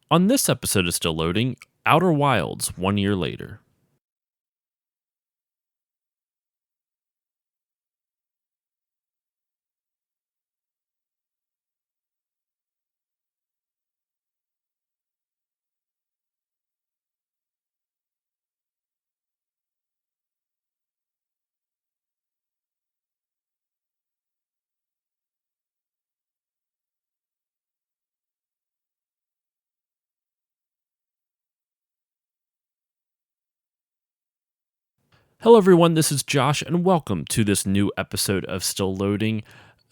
On this episode of Still Loading, Outer Wilds 1 year later. Hello, everyone. This is Josh, and welcome to this new episode of Still Loading.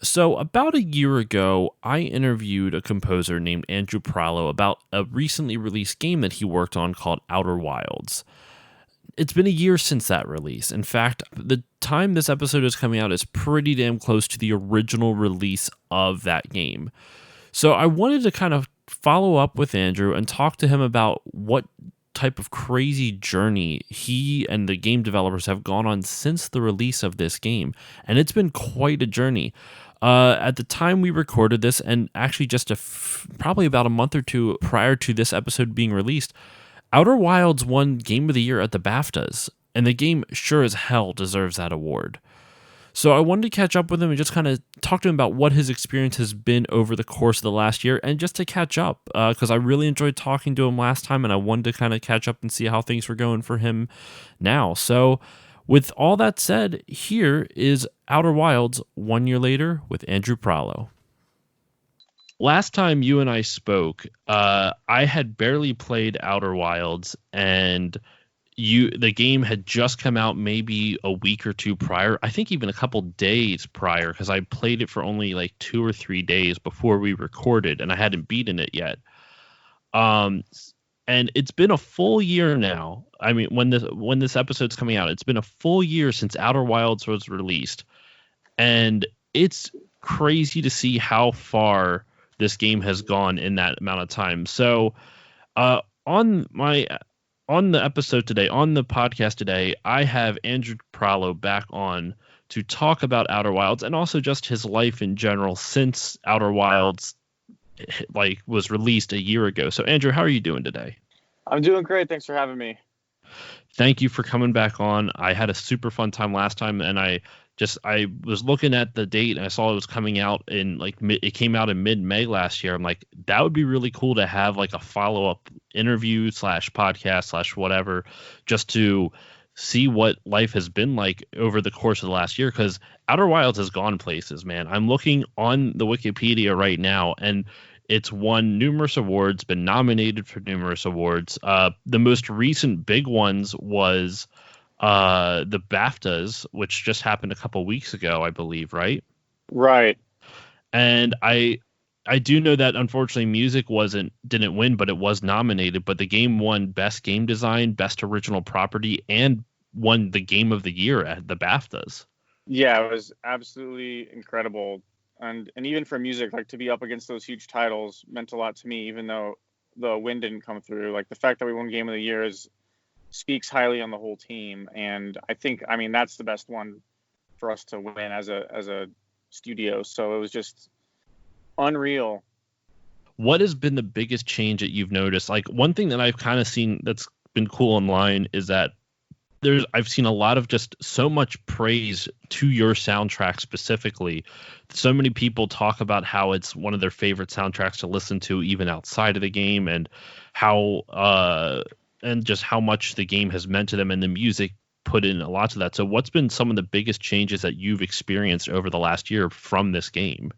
So, about a year ago, I interviewed a composer named Andrew Prahlow about a recently released game that he worked on called Outer Wilds. It's been a year since that release. In fact, the time this episode is coming out is pretty damn close to the original release of that game. So, I wanted to kind of follow up with Andrew and talk to him about what type of crazy journey he and the game developers have gone on since the release of this game. And it's been quite a journey. At the time we recorded this, and actually just probably about a month or two prior to this episode being released, Outer Wilds won Game of the Year at the BAFTAs, and the game sure as hell deserves that award. So I wanted to catch up with him and just kind of talk to him about what his experience has been over the course of the last year, and just to catch up, because I really enjoyed talking to him last time, and I wanted to kind of catch up and see how things were going for him now. So with all that said, here is Outer Wilds 1 year later with Andrew Prahlow. Last time you and I spoke, I had barely played Outer Wilds, and the game had just come out maybe a week or two prior. I think even a couple days prior, because I played it for only like 2 or 3 days before we recorded, and I hadn't beaten it yet. And it's been a full year now. I mean, when this episode's coming out, it's been a full year since Outer Wilds was released, and it's crazy to see how far this game has gone in that amount of time. So, on the episode today, on the podcast today, I have Andrew Prahlow back on to talk about Outer Wilds and also just his life in general since Outer Wilds was released a year ago. So Andrew, how are you doing today? I'm doing great. Thanks for having me. Thank you for coming back on. I had a super fun time last time, and I was looking at the date and I saw it was coming out in it came out in mid-May last year. I'm like, that would be really cool to have like a follow-up interview / podcast / whatever, just to see what life has been like over the course of the last year, because Outer Wilds has gone places, man. I'm looking on the Wikipedia right now, and it's won numerous awards, been nominated for numerous awards. The most recent big ones was the BAFTAs, which just happened a couple weeks ago, I believe, right? Right. And I do know that unfortunately music didn't win, but it was nominated. But the game won Best Game Design, Best Original Property, and won the Game of the Year at the BAFTAs. Yeah, it was absolutely incredible. And even for music, like to be up against those huge titles meant a lot to me, even though the win didn't come through. Like the fact that we won Game of the Year speaks highly on the whole team, and I mean that's the best one for us to win as a studio. So it was just unreal. What has been the biggest change that you've noticed? Like, one thing that I've kind of seen that's been cool online is that I've seen a lot of just so much praise to your soundtrack specifically. So many people talk about how it's one of their favorite soundtracks to listen to even outside of the game, and just how much the game has meant to them, and the music put in a lot to that. So what's been some of the biggest changes that you've experienced over the last year from this game?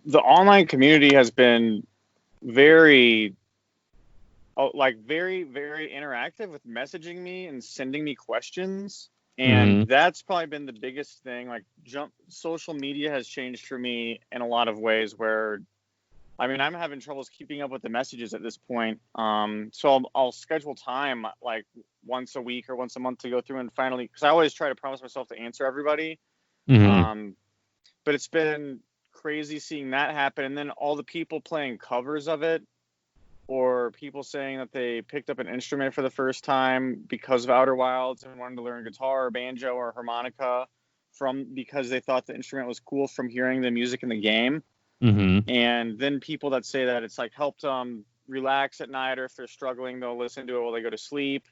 The online community has been very, very, very interactive with messaging me and sending me questions. And that's probably been the biggest thing. Like social media has changed for me in a lot of ways where, I mean, I'm having troubles keeping up with the messages at this point. So I'll schedule time like once a week or once a month to go through and finally, because I always try to promise myself to answer everybody. But it's been crazy seeing that happen. And then all the people playing covers of it, or people saying that they picked up an instrument for the first time because of Outer Wilds and wanted to learn guitar or banjo or harmonica because they thought the instrument was cool from hearing the music in the game. Mm-hmm. And then people that say that it's like helped them relax at night, or if they're struggling, they'll listen to it while they go to sleep.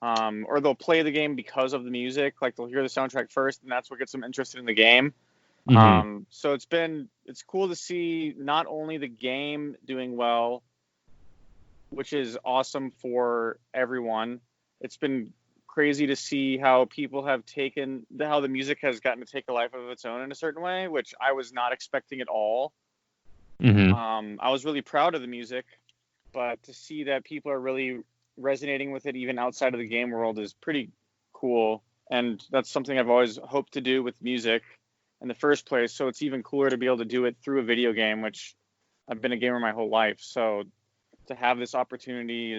Or they'll play the game because of the music. Like they'll hear the soundtrack first, and that's what gets them interested in the game. Mm-hmm. So it's cool to see not only the game doing well, which is awesome for everyone. It's been crazy to see how people have taken how the music has gotten to take a life of its own in a certain way, which I was not expecting at all. Mm-hmm. I was really proud of the music, but to see that people are really resonating with it even outside of the game world is pretty cool. And that's something I've always hoped to do with music in the first place. So it's even cooler to be able to do it through a video game, which I've been a gamer my whole life. So to have this opportunity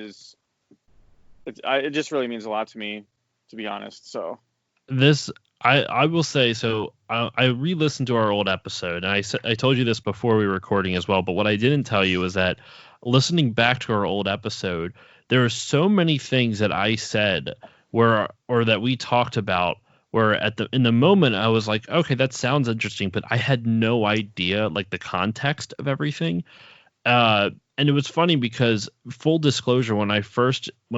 it just really means a lot to me, to be honest. So This I will say so. I re-listened to our old episode, and I told you this before we were recording as well. But what I didn't tell you is that listening back to our old episode, there are so many things that I said where or that we talked about where in the moment I was like, okay, that sounds interesting, but I had no idea like the context of everything. And it was funny because full disclosure, when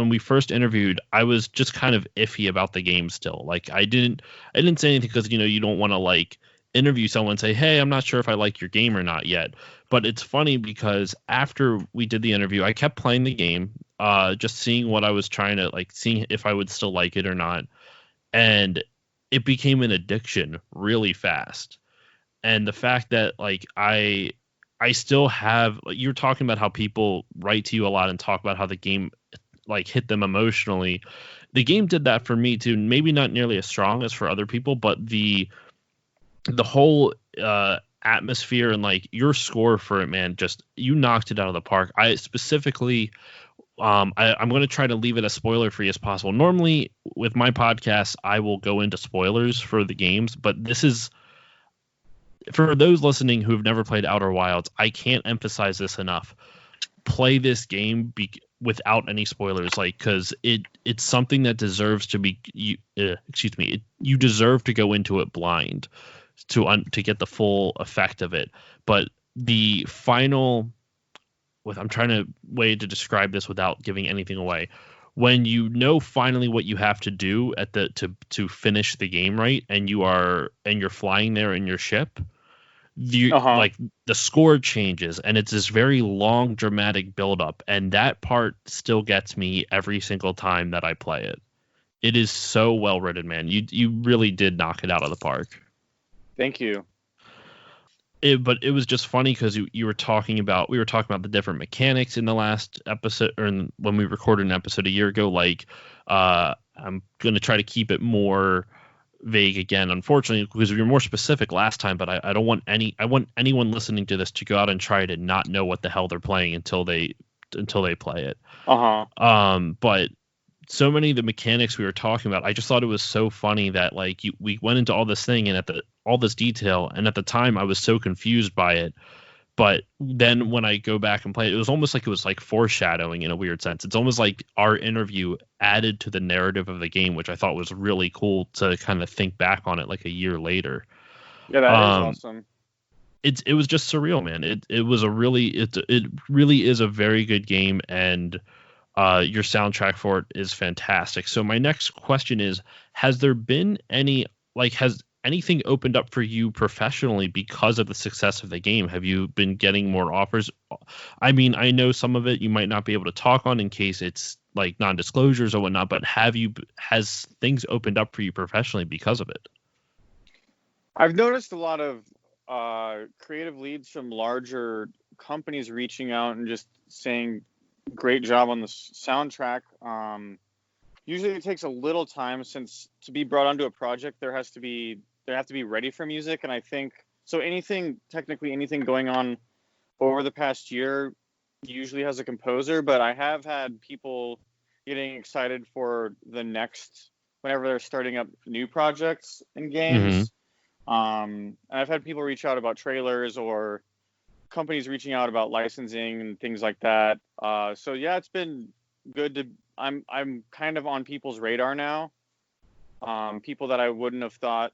we first interviewed, I was just kind of iffy about the game still. Like I didn't say anything because you don't want to like interview someone and say, hey, I'm not sure if I like your game or not yet. But it's funny because after we did the interview, I kept playing the game, just seeing what I was trying to like, seeing if I would still like it or not. And it became an addiction really fast. And the fact that like I still have like, you're talking about how people write to you a lot and talk about how the game like hit them emotionally. The game did that for me too. Maybe not nearly as strong as for other people, but the whole atmosphere and like your score for it, man, just you knocked it out of the park. I specifically I'm going to try to leave it as spoiler free as possible. Normally with my podcast I will go into spoilers for the games, but this is for those listening who've never played Outer Wilds, I can't emphasize this enough. Play this game without any spoilers, like because it's something that deserves to be. You deserve to go into it blind to get the full effect of it. But the final, I'm trying to way to describe this without giving anything away. When you know finally what you have to do at the to finish the game right, and you're flying there in your ship, uh-huh. like the score changes and it's this very long dramatic build up, and that part still gets me every single time that I play it. It is so well written, man. You really did knock it out of the park. Thank you. But it was just funny because you were talking about we were talking about the different mechanics in the last episode or when we recorded an episode a year ago. Like I'm gonna try to keep it more vague again, unfortunately, because we were more specific last time. But I don't want I want anyone listening to this to go out and try to not know what the hell they're playing until they play it. Uh-huh. But so many of the mechanics we were talking about, I just thought it was so funny that like we went into all this thing and all this detail, and at the time I was so confused by it. But then when I go back and play it, it was almost like it was like foreshadowing in a weird sense. It's almost like our interview added to the narrative of the game, which I thought was really cool to kind of think back on it like a year later. Yeah, that is Um, awesome. it was just surreal, man. It was a really it really is a very good game, and your soundtrack for it is fantastic. So my next question is: has there been any has anything opened up for you professionally because of the success of the game? Have you been getting more offers? I mean, I know some of it you might not be able to talk on in case it's like non-disclosures or whatnot, but has things opened up for you professionally because of it? I've noticed a lot of creative leads from larger companies reaching out and just saying, "Great job on the soundtrack." Usually, it takes a little time since to be brought onto a project, they have to be ready for music, and I think so. Technically anything going on over the past year usually has a composer, but I have had people getting excited for the next whenever they're starting up new projects in Hmm. games. And I've had people reach out about trailers or companies reaching out about licensing and things like that. So yeah, it's been good to. I'm kind of on people's radar now. People that I wouldn't have thought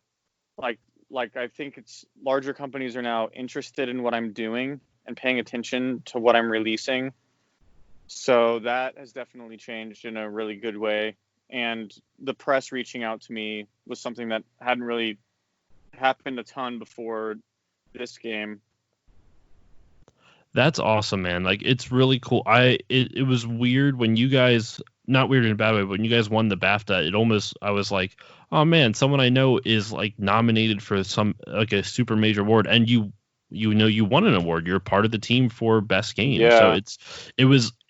like like I think it's larger companies are now interested in what I'm doing and paying attention to what I'm releasing. So that has definitely changed in a really good way. And the press reaching out to me was something that hadn't really happened a ton before this game. That's awesome, man. Like, it's really cool. It was weird when you guys, not weird in a bad way, but when you guys won the BAFTA, I was like, oh man, someone I know is like nominated for some like a super major award, and you won an award. You're part of the team for best game. So Yeah. it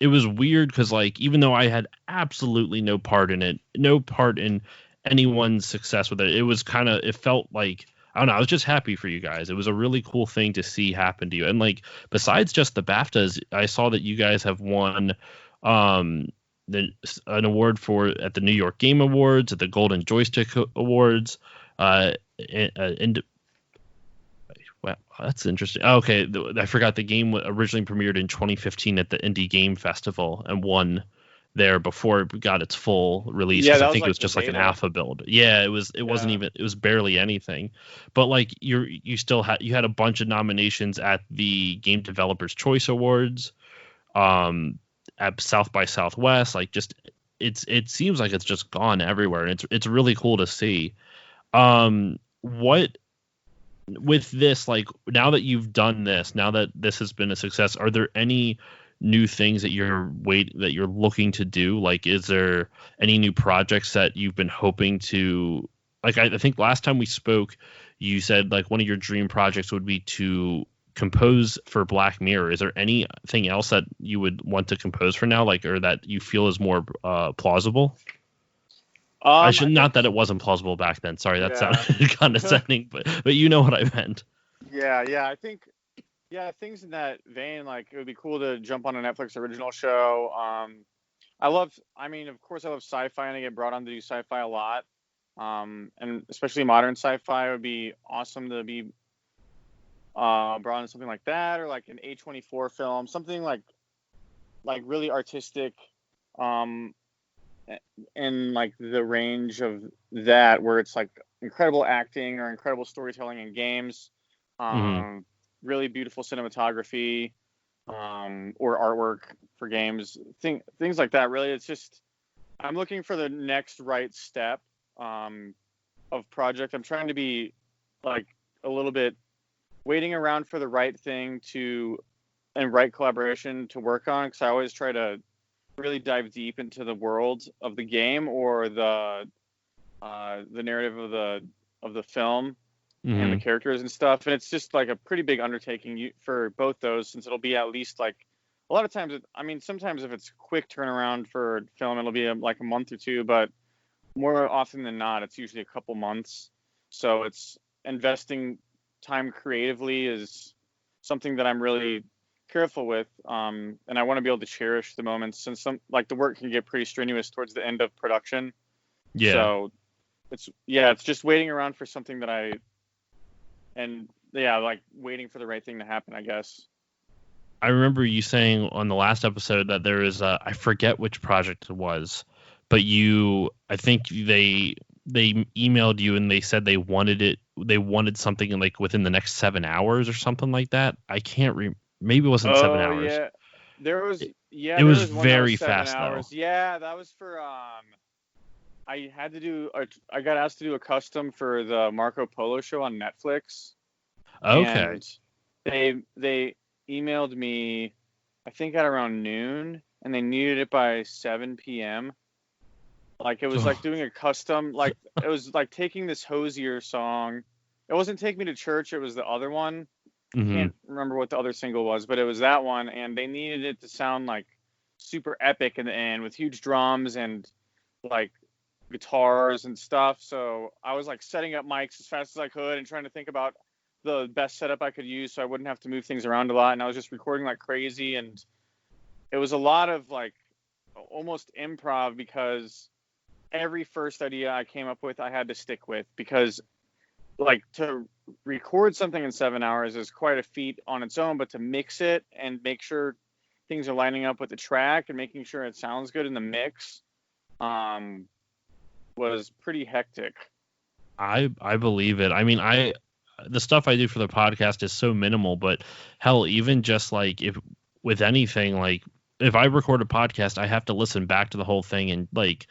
was weird because like even though I had absolutely no part in it, no part in anyone's success with it, it felt like, I don't know. I was just happy for you guys. It was a really cool thing to see happen to you. And like, besides just the BAFTAs, I saw that you guys have won um, an award at the New York Game Awards, at the Golden Joystick Awards. And Wow, that's interesting. Oh, okay, I forgot the game originally premiered in 2015 at the Indie Game Festival and won there before it got its full release, Yeah, because I that was think it like was the just like an beta. alpha build. Yeah, it wasn't Yeah. even, it was barely anything. But like you still had a bunch of nominations at the Game Developers Choice Awards, um at South by Southwest. Like, just it seems like it's just gone everywhere, and it's really cool to see. What with this, like, now that you've done this, now that this has been a success, are there any new things that you're looking to do? Like, is there any new projects that you've been hoping to, like, I think last time we spoke, you said like one of your dream projects would be to compose for Black Mirror. Is there anything else that you would want to compose for now, like, or that you feel is more plausible? I think Not that it wasn't plausible back then. Sorry, that yeah. sounded condescending, but you know what I meant. Yeah, I think things in that vein, like it would be cool to jump on a Netflix original show. I mean, of course I love sci-fi and I get brought on to do sci-fi a lot. And especially modern sci-fi would be awesome to be brought on something like that, or like an A24 film, something like really artistic, um in like the range of that, where it's like incredible acting or incredible storytelling in games, Hmm. um, really beautiful cinematography, or artwork for games, things like that. Really, it's just I'm looking for the next right step, um, of project. I'm trying to be like a little bit waiting around for the right thing to and right collaboration to work on, because I always try to really dive deep into the world of the game or the narrative of the film and the Hmm. characters and stuff. And it's just like a pretty big undertaking for both those, since it'll be at least like a lot of times. I mean, sometimes if it's quick turnaround for film, it'll be like a month or two, but more often than not, it's usually a couple months. So it's investing time creatively is something that I'm really careful with, and I want to be able to cherish the moments, since some like the work can get pretty strenuous towards the end of production. Yeah. So it's just waiting around for something that I and yeah, like waiting for the right thing to happen, I guess. I remember you saying on the last episode that there is I forget which project it was, but I think they emailed you and they said they wanted something in like within the next 7 hours or something like that. I can't maybe it wasn't seven Oh hours. yeah, It, it there was was one that was very seven fast though. hours. Yeah, that was for I got asked to do a custom for the Marco Polo show on Netflix, Okay. and they emailed me, I think at around noon, and they needed it by 7 p.m. Like it was like doing a custom, like it was like taking this Hosier song. It wasn't Take Me to Church, it was the other one. I Hmm. can't remember what the other single was, but it was that one, and they needed it to sound like super epic in the end with huge drums and like guitars and stuff. So I was like setting up mics as fast as I could and trying to think about the best setup I could use so I wouldn't have to move things around a lot. And I was just recording like crazy. And it was a lot of like almost improv, because every first idea I came up with, I had to stick with, because like to record something in 7 hours is quite a feat on its own, but to mix it and make sure things are lining up with the track and making sure it sounds good in the mix, um, was pretty hectic. I believe it. I mean, the stuff I do for the podcast is so minimal, but hell, even just like if with anything, like if I record a podcast, I have to listen back to the whole thing and like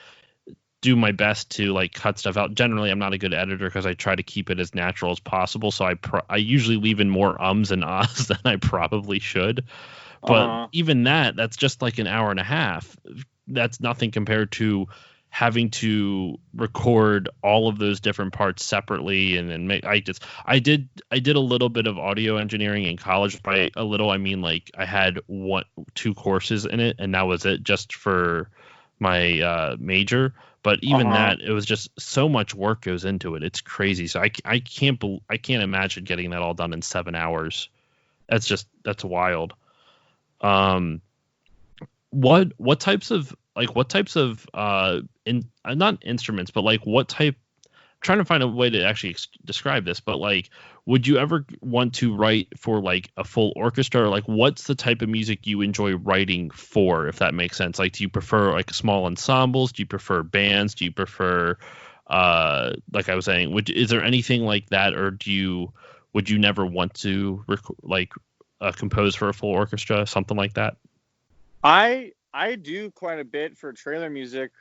do my best to like cut stuff out. Generally, I'm not a good editor because I try to keep it as natural as possible. So I usually leave in more ums and ahs than I probably should. But even that's just like an hour and a half. That's nothing compared to having to record all of those different parts separately and then make I did a little bit of audio engineering in college. By a little I mean like I had 2 courses in it and that was it, just for my major. But even that, it was just so much work goes into it. It's crazy. So I can't imagine getting that all done in 7 hours. That's wild. What types of not instruments, but like what type, trying to find a way to actually describe this, but like would you ever want to write for like a full orchestra, or like what's the type of music you enjoy writing for, if that makes sense? Like do you prefer like small ensembles, do you prefer bands, do you prefer like I was saying, is there anything like that, or would you never want to compose for a full orchestra, something like that? I do quite a bit for trailer music.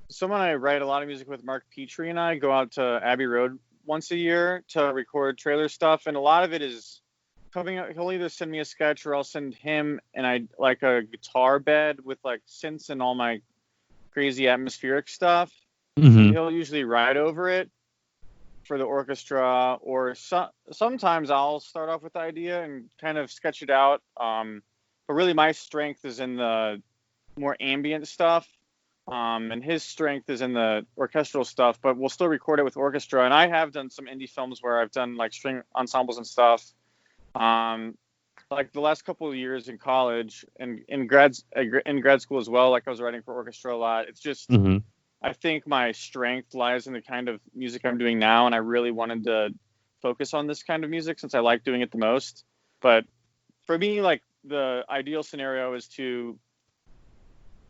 Someone I write a lot of music with, Mark Petrie, and I go out to Abbey Road once a year to record trailer stuff, and a lot of it is coming out. He'll either send me a sketch or I'll send him and I like a guitar bed with like synths and all my crazy atmospheric stuff. Mm-hmm. He'll usually write over it for the orchestra, or sometimes I'll start off with the idea and kind of sketch it out. But really my strength is in the more ambient stuff. And his strength is in the orchestral stuff, but we'll still record it with orchestra. And I have done some indie films where I've done like string ensembles and stuff. Like the last couple of years in college and in grad school as well, like I was writing for orchestra a lot. It's just, I think my strength lies in the kind of music I'm doing now. And I really wanted to focus on this kind of music since I like doing it the most. But for me, like the ideal scenario is to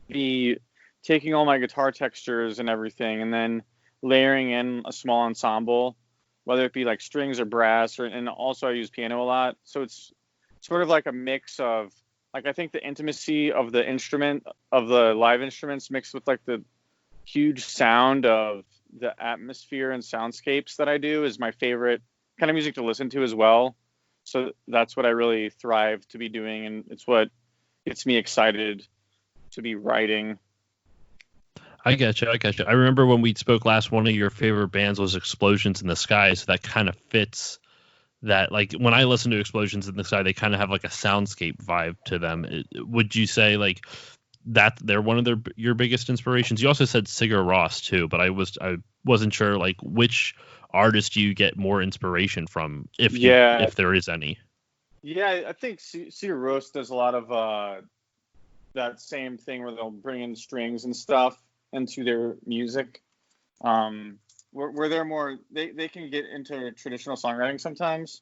be taking all my guitar textures and everything and then layering in a small ensemble, whether it be like strings or brass, and also I use piano a lot. So it's sort of like a mix of, like, I think the intimacy of the instrument, of the live instruments, mixed with like the huge sound of the atmosphere and soundscapes that I do is my favorite kind of music to listen to as well. So that's what I really thrive to be doing, and it's what gets me excited to be writing. I get you. I remember when we spoke last, one of your favorite bands was Explosions in the Sky, so that kind of fits that. Like when I listen to Explosions in the Sky, they kind of have like a soundscape vibe to them. Would you say like that they're one of your biggest inspirations? You also said Sigur Rós too, but I wasn't sure like which artist you get more inspiration from, if there is any. Yeah, I think Sigur Rós does a lot of that same thing where they'll bring in strings and stuff into their music. Where they're more, they can get into traditional songwriting sometimes.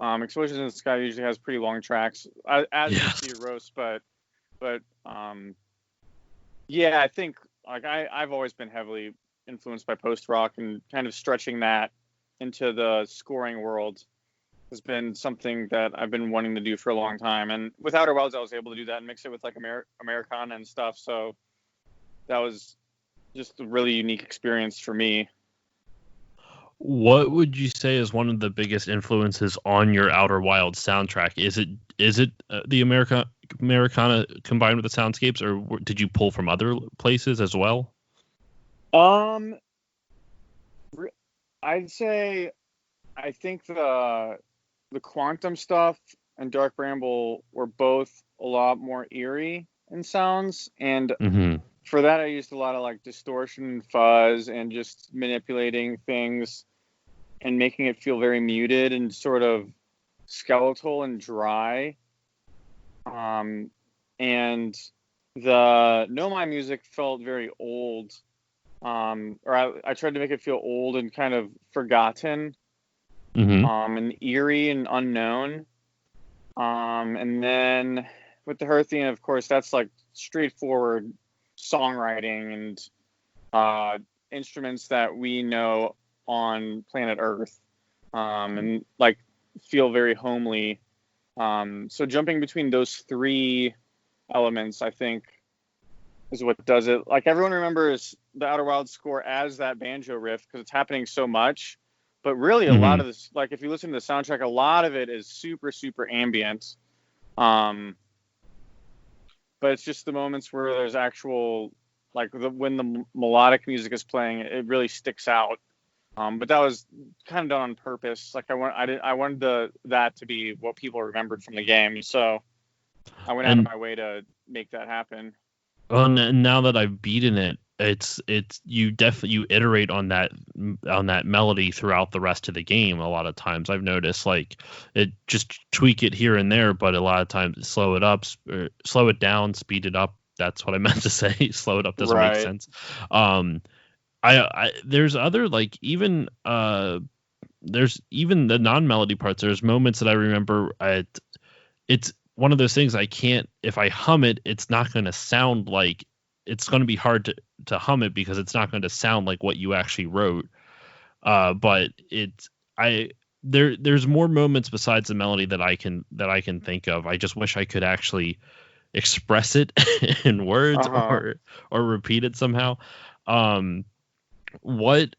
Explosions in the Sky usually has pretty long tracks, as Sigur Rós, but yeah, I think like I've always been heavily influenced by post rock, and kind of stretching that into the scoring world has been something that I've been wanting to do for a long time. And with Outer Wilds, I was able to do that and mix it with like Americana and stuff. So that was just a really unique experience for me. What would you say is one of the biggest influences on your Outer Wilds soundtrack? Is it the Americana combined with the soundscapes, or did you pull from other places as well? I'd say I think the Quantum stuff and Dark Bramble were both a lot more eerie in sounds, and for that I used a lot of like distortion and fuzz and just manipulating things and making it feel very muted and sort of skeletal and dry. And the No My music felt very old, or I tried to make it feel old and kind of forgotten, and eerie and unknown. And then with the Hearthian, of course, that's like straightforward songwriting and instruments that we know on planet Earth. and like feel very homely. So jumping between those three elements, I think, is what does it. Like everyone remembers the Outer Wilds score as that banjo riff because it's happening so much. But really, a lot Mm-hmm. of this, like if you listen to the soundtrack, a lot of it is super, super ambient. Um, but it's just the moments where there's actual, like when the melodic music is playing, it really sticks out. But that was kind of done on purpose. Like I wanted that to be what people remembered from the game. So I went out of And my way to make that happen. now that I've beaten it, it's you definitely you iterate on that melody throughout the rest of the game. A lot of times I've noticed like it just tweak it here and there, but a lot of times slow it up, slow it down, speed it up. That's what I meant to say. Slow it up doesn't make Right. sense. Um, I there's other like even there's even the non-melody parts. There's moments that I remember. It's one of those things I can't. If I hum it, it's not going to sound like. It's going to be hard to hum it because it's not going to sound like what you actually wrote. But it's I there's more moments besides the melody that I can think of. I just wish I could actually express it in words Uh-huh. or repeat it somehow. Um, what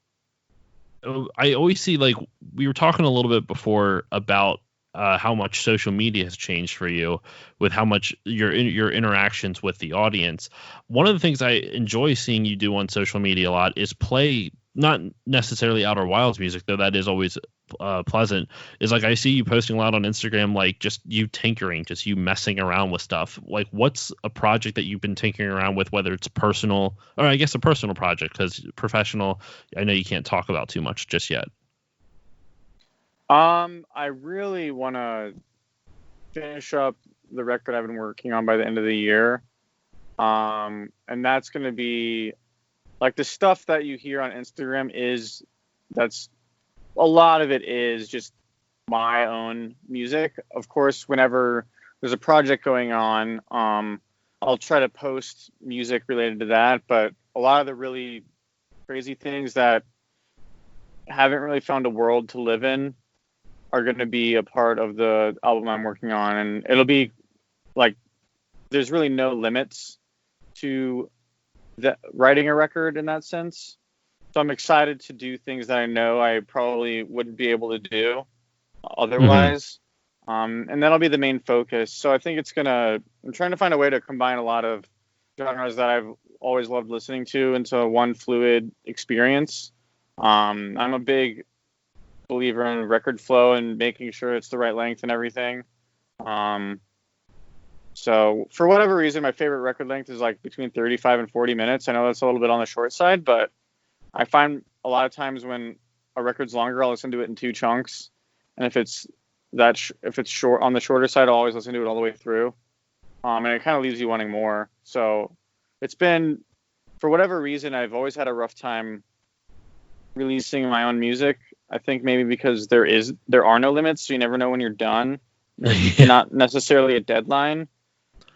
I always see, like we were talking a little bit before about how much social media has changed for you, with how much your interactions with the audience. One of the things I enjoy seeing you do on social media a lot is play, not necessarily Outer Wilds music, though that is always pleasant. Is like I see you posting a lot on Instagram, like just you tinkering, just you messing around with stuff. Like, what's a project that you've been tinkering around with, whether it's personal, or I guess a personal project, because professional, I know you can't talk about too much just yet. I really want to finish up the record I've been working on by the end of the year. And that's going to be like the stuff that you hear on Instagram that's a lot of it is just my own music. Of course, whenever there's a project going on, I'll try to post music related to that. But a lot of the really crazy things that haven't really found a world to live in are going to be a part of the album I'm working on. And it'll be like, there's really no limits to writing a record in that sense. So I'm excited to do things that I know I probably wouldn't be able to do Mm-hmm. otherwise. And that'll be the main focus. So I think I'm trying to find a way to combine a lot of genres that I've always loved listening to into one fluid experience. I'm a big believer in record flow and making sure it's the right length and everything. Um, so for whatever reason, my favorite record length is like between 35 and 40 minutes. I know that's a little bit on the short side, but I find a lot of times when a record's longer, I'll listen to it in two chunks. And if it's short on the shorter side, I'll always listen to it all the way through. And it kind of leaves you wanting more. So it's been, for whatever reason, I've always had a rough time releasing my own music. I think maybe because there are no limits, so you never know when you're done. There's Yeah. not necessarily a deadline,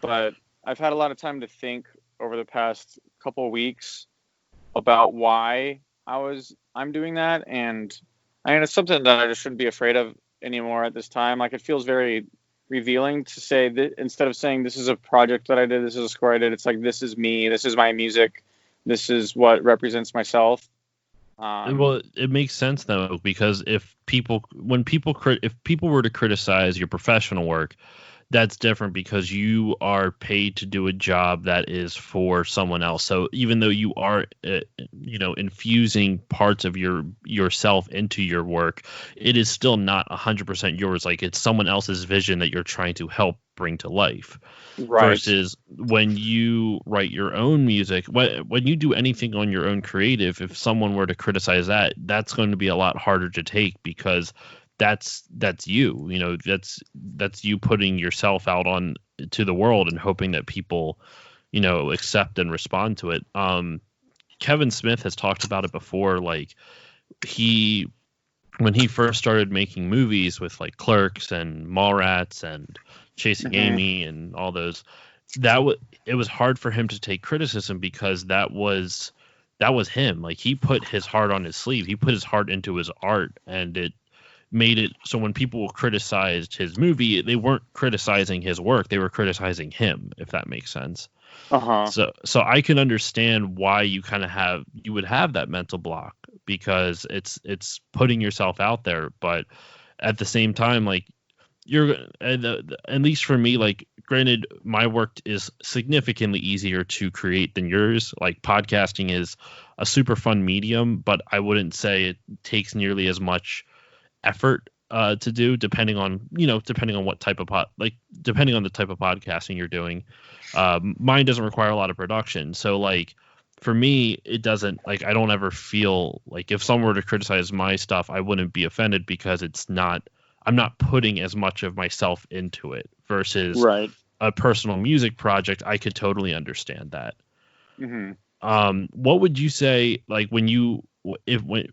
but I've had a lot of time to think over the past couple of weeks about why I'm doing that, and I mean it's something that I just shouldn't be afraid of anymore at this time. Like it feels very revealing to say that instead of saying this is a project that I did, this is a score I did, it's like this is me, this is my music, this is what represents myself. Um, Well, it makes sense though, because if people were to criticize your professional work, that's different because you are paid to do a job that is for someone else. So even though you are, infusing parts of yourself into your work, it is still not 100% yours. Like it's someone else's vision that you're trying to help bring to life. right, Versus when you write your own music, when you do anything on your own creative, if someone were to criticize that, that's going to be a lot harder to take because that's you, that's you putting yourself out on to the world and hoping that people, accept and respond to it. Kevin Smith has talked about it before, like he when he first started making movies with like Clerks and Mallrats and Chasing hmm Amy and all those, it was hard for him to take criticism because that was him. Like he put his heart on his sleeve. He put his heart into his art, and made it so when people criticized his movie, they weren't criticizing his work, they were criticizing him, if that makes sense. Uh-huh. So I can understand why you would have that mental block, because it's putting yourself out there, but at the same time, like, at least for me, like, granted, my work is significantly easier to create than yours. Like, podcasting is a super fun medium, but I wouldn't say it takes nearly as much effort to do, depending on what type of depending on the type of podcasting you're doing. Mine doesn't require a lot of production, so, like, for me, it doesn't, like, I don't ever feel like if someone were to criticize my stuff, I wouldn't be offended, because I'm not putting as much of myself into it, versus Right. a personal music project. I could totally understand that. Mm-hmm. What would you say, like,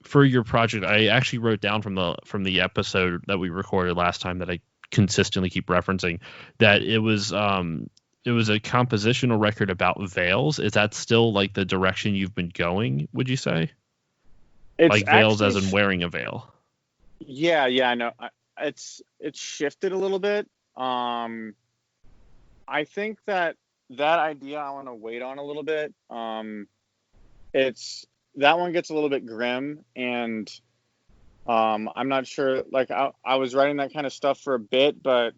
for your project? I actually wrote down from the episode that we recorded last time, that I consistently keep referencing, that it was a compositional record about veils. Is that still, like, the direction you've been going, would you say? It's Like, veils actually as in wearing a veil. yeah, I know. It's shifted a little bit. I think that idea I want to wait on a little bit. It's that one gets a little bit grim, and I'm not sure. Like, I was writing that kind of stuff for a bit, but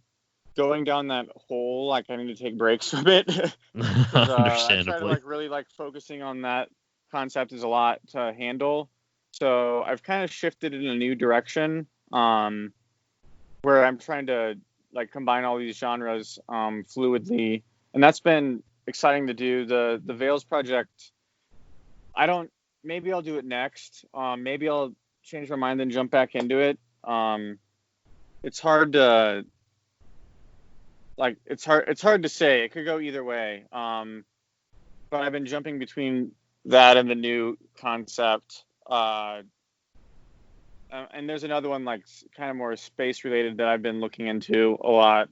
going down that hole, like, I need to take breaks for a bit. 'Cause, I try to, Understandably. like, really, like, focusing on that concept is a lot to handle. So I've kind of shifted in a new direction, where I'm trying to, like, combine all these genres fluidly, and that's been exciting to do. The Veils project, maybe I'll do it next. Maybe I'll change my mind and jump back into it. It's hard to it's hard to say. It could go either way. But I've been jumping between that and the new concept. And there's another one, like, kind of more space related, that I've been looking into a lot.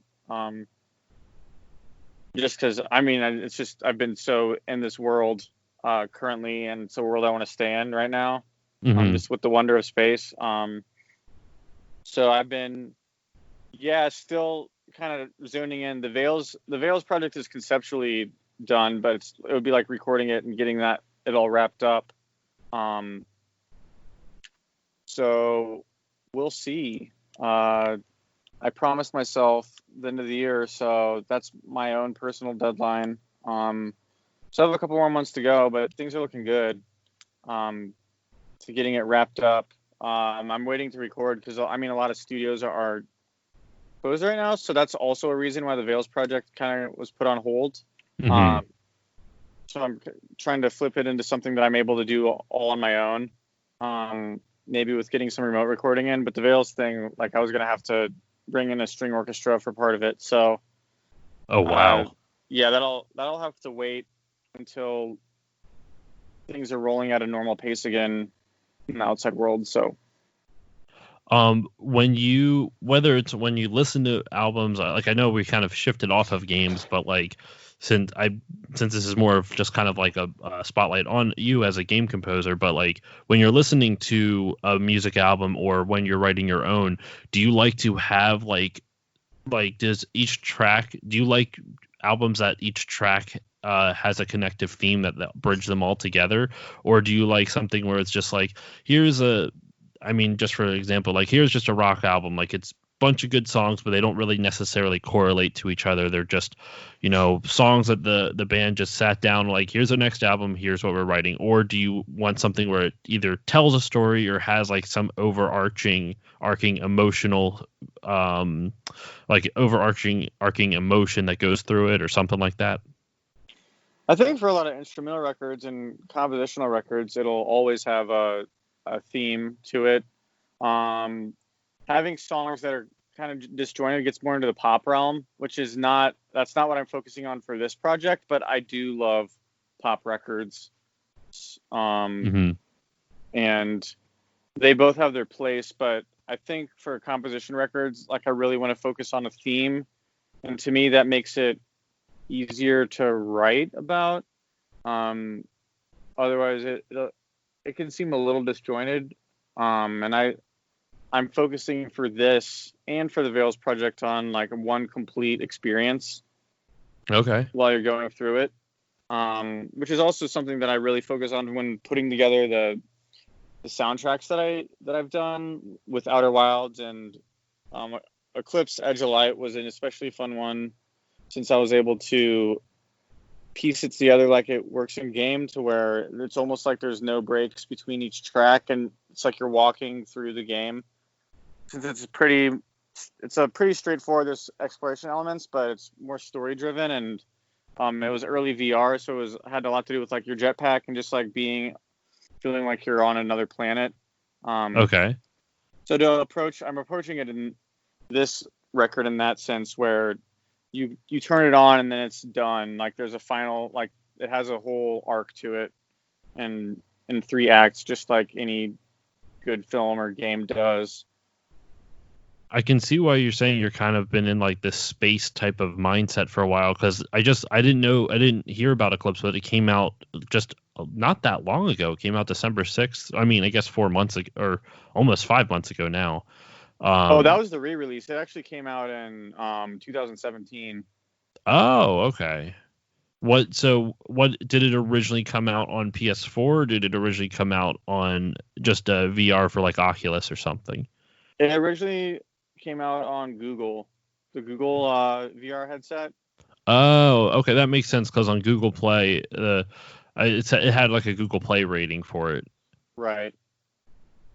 Just because, I mean, it's just I've been so in this world currently, and it's a world I want to stay in right now. Mm-hmm. Just with the wonder of space. So I've been, still kind of zoning in. The Veils project is conceptually done, but it would be like recording it and getting it all wrapped up. So we'll see. I promised myself the end of the year, so that's my own personal deadline. So I have a couple more months to go, but things are looking good. To getting it wrapped up. I'm waiting to record, because, I mean, a lot of studios are closed right now, so that's also a reason why the Veils project kind of was put on hold. Mm-hmm. So I'm trying to flip it into something that I'm able to do all on my own. Maybe with getting some remote recording in, but the Veils thing, like, I was gonna have to bring in a string orchestra for part of it. So, Oh, wow. that'll have to wait until things are rolling at a normal pace again in the outside world. So, whether it's when you listen to albums, like, I know we kind of shifted off of games, but, like, since this is more of just kind of like a spotlight on you as a game composer, but, like, when you're listening to a music album, or when you're writing your own, do you like to have, like, does each track, do you like albums that each track has a connective theme that bridge them all together, or do you like something where it's just like, just for example, like, here's just a rock album, like, it's a bunch of good songs, but they don't really necessarily correlate to each other, they're just, songs that the band just sat down, like, here's the next album, here's what we're writing? Or do you want something where it either tells a story, or has, like, some arcing emotional, like, arcing emotion that goes through it, or something like that? I think for a lot of instrumental records and compositional records, it'll always have a theme to it. Having songs that are kind of disjointed gets more into the pop realm, which is that's not what I'm focusing on for this project, but I do love pop records. Mm-hmm. And they both have their place, but I think for composition records, like, I really want to focus on a theme, and to me that makes it easier to write about. Otherwise it can seem a little disjointed. And I'm focusing for this and for the Veils project on like one complete experience. Okay. While you're going through it, which is also something that I really focus on when putting together the soundtracks that I've done with Outer Wilds and Eclipse Edge of Light was an especially fun one since I was able to piece it together like it works in game to where it's almost like there's no breaks between each track and it's like you're walking through the game. Since it's a pretty straightforward. There's exploration elements, but it's more story driven and it was early VR, so had a lot to do with like your jetpack and just like feeling like you're on another planet. Okay. So I'm approaching it in this record in that sense where you turn it on and then it's done. Like there's a final, like it has a whole arc to it, and in 3 acts, just like any good film or game does. I can see why you're saying you're kind of been in like this space type of mindset for a while, because I didn't hear about Eclipse, but it came out just not that long ago. It came out December 6th. I mean, I guess 4 months ago, or almost 5 months ago now. That was the re-release. It actually came out in 2017. Oh, okay. What did it originally come out on PS4, or did it originally come out on just VR for like Oculus or something? It originally came out on the Google VR headset. Oh, okay, that makes sense, because on Google Play, it had like a Google Play rating for it. Right.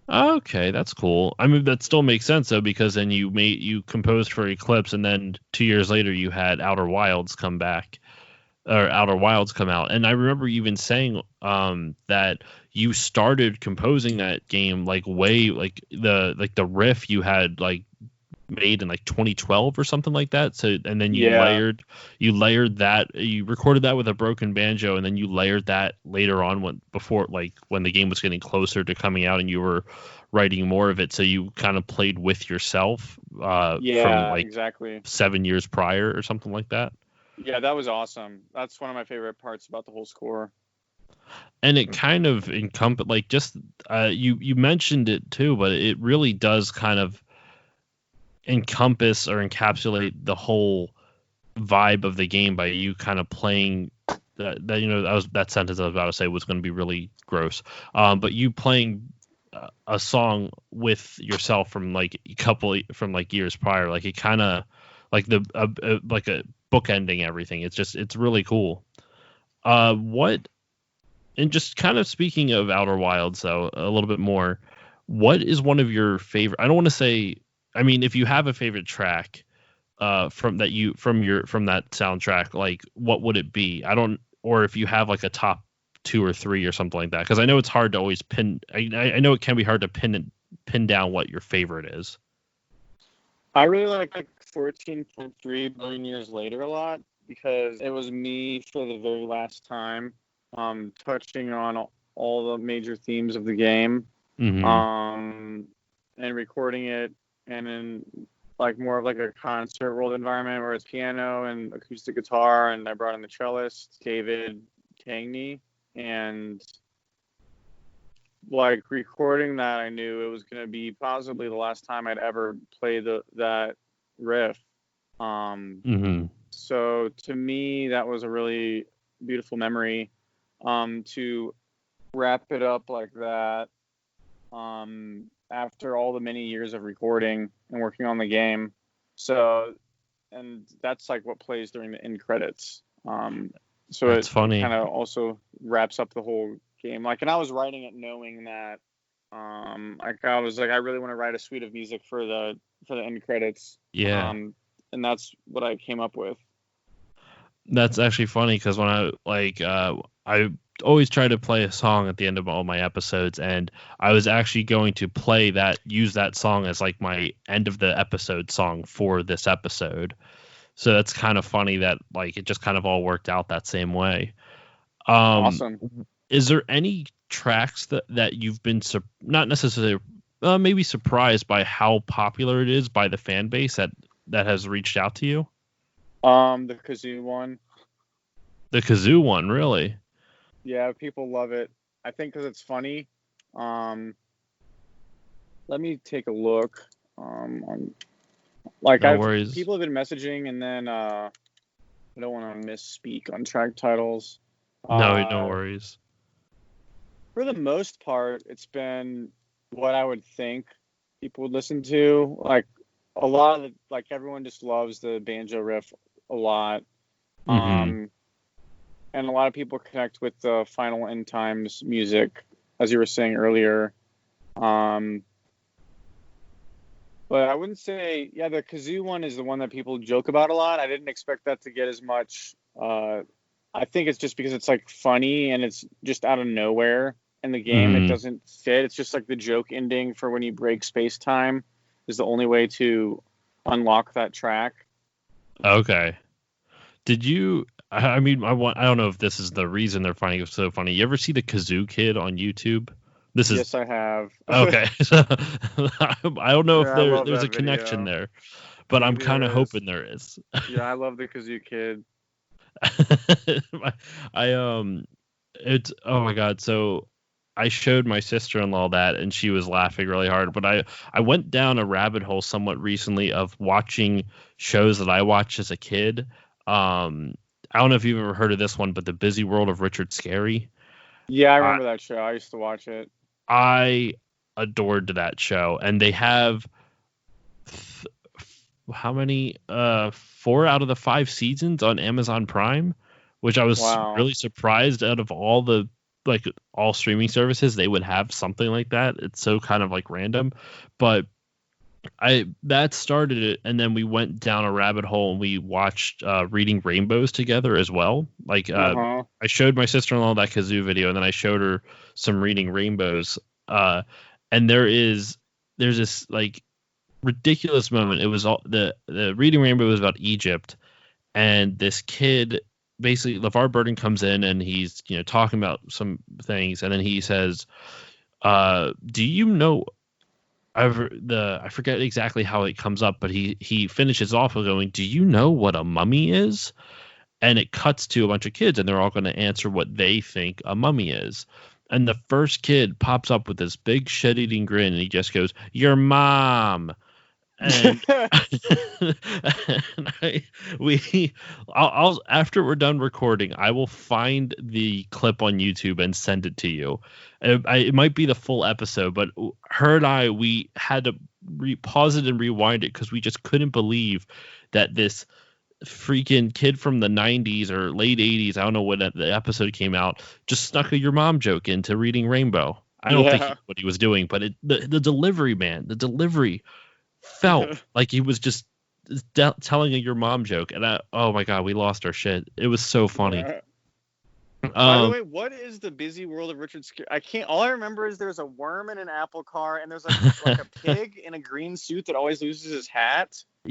Okay, that's cool. I mean, that still makes sense though, because then you composed for Eclipse, and then 2 years later you had Outer Wilds come back, or Outer Wilds come out. And I remember you even saying that you started composing that game like way like the riff you had like made in like 2012 or something like that. So, and then you Yeah. layered that, you recorded that with a broken banjo, and then you layered that later on when the game was getting closer to coming out and you were writing more of it. So you kind of played with yourself from Yeah, like exactly. 7 years prior or something like that. Yeah, that was awesome. That's one of my favorite parts about the whole score. And it kind of encompass like just you mentioned it too, but it really does kind of encompass or encapsulate the whole vibe of the game by you kind of playing that sentence I was about to say was going to be really gross, but you playing a song with yourself from like from like years prior, like it kind of like like a book ending everything. It's really cool. What And just kind of speaking of Outer Wilds, though, a little bit more, what is one of your favorite? I don't want to say. I mean, if you have a favorite track from that soundtrack, like what would it be? I don't, or if you have like a top 2 or 3 or something like that, because I know it's hard to always pin. I know it can be hard to pin down what your favorite is. I really like 14.3 billion years later a lot because it was me for the very last time, touching on all the major themes of the game, Mm-hmm. and recording it and in like more of like a concert world environment where it's piano and acoustic guitar, and I brought in the cellist David Tangney, and like recording that, I knew it was going to be possibly the last time I'd ever play that riff. Mm-hmm. So to me, that was a really beautiful memory. To wrap it up like that, after all the many years of recording and working on the game. So, and that's like what plays during the end credits. So That's it funny. kind of also wraps up the whole game. Like, and I was writing it knowing that, like I was like, I really want to write a suite of music for the end credits. Yeah. And that's what I came up with. That's actually funny, because when I always try to play a song at the end of all my episodes, and I was actually going to use that song as like my end of the episode song for this episode. So that's kind of funny that like it just kind of all worked out that same way. Um, Awesome. is there any tracks that you've been not necessarily maybe surprised by how popular it is by the fan base that has reached out to you? The kazoo one. The kazoo one, really? Yeah, people love it. I think because it's funny. let me take a look. On like No worries. people have been messaging, and then I don't want to misspeak on track titles. No worries. For the most part, it's been what I would think people would listen to. Like a lot of like everyone just loves the banjo riff a lot. Mm-hmm. And a lot of people connect with the Final End Times music, as you were saying earlier. But I wouldn't say, the kazoo one is the one that people joke about a lot. I didn't expect that to get as much. I think it's just because it's like funny and it's just out of nowhere in the game. It doesn't fit. It's just like the joke ending for when you break space time is the only way to unlock that track. Okay. Did you? I mean, I don't know if this is the reason they're finding it so funny. You ever see the Kazoo Kid on YouTube? Yes, I have. Okay. I don't know if I love there's that a connection video. there, but I'm Maybe kind of there is. hoping there is. Yeah, I love the Kazoo Kid. It's oh my god. So I showed my sister-in-law that, and she was laughing really hard. But I went down a rabbit hole somewhat recently of watching shows that I watched as a kid. I don't know if you've ever heard of this one, but The Busy World of Richard Scarry. Yeah, I I remember that show. I used to watch it. I adored that show, and they have th- how many? 4 out of the 5 seasons on Amazon Prime, which I was Wow. really surprised. Out of all the like all streaming services, they would have something like that. It's so kind of like random, but I that started it, and then we went down a rabbit hole and we watched Reading Rainbows together as well. Like Uh-huh. I showed my sister-in-law that kazoo video, and then I showed her some Reading Rainbows. And there's this like ridiculous moment. It was all the Reading Rainbow was about Egypt, and this kid basically LeVar Burton comes in and he's talking about some things, and then he says, "Do you know?" I forget exactly how it comes up, but he finishes off with going, "Do you know what a mummy is?" And it cuts to a bunch of kids, and they're all going to answer what they think a mummy is. And the first kid pops up with this big shit-eating grin, and he just goes, "Your mom." And, and I'll after we're done recording, I will find the clip on YouTube and send it to you. It might be the full episode, but her and we had to pause it and rewind it because we just couldn't believe that this freaking kid from the 90s or late 80s, I don't know when the episode came out, just snuck a "your mom" joke into Reading Rainbow. I don't think Yeah. what he was doing, but the delivery, man, the delivery felt like he was just telling a "your mom" joke, and oh my god, we lost our shit. It was so funny. Yeah. By the Um, way, what is the Busy World of Richard Scarry? I can't. All I remember is there's a worm in an apple car, and there's like a pig in a green suit that always loses his hat.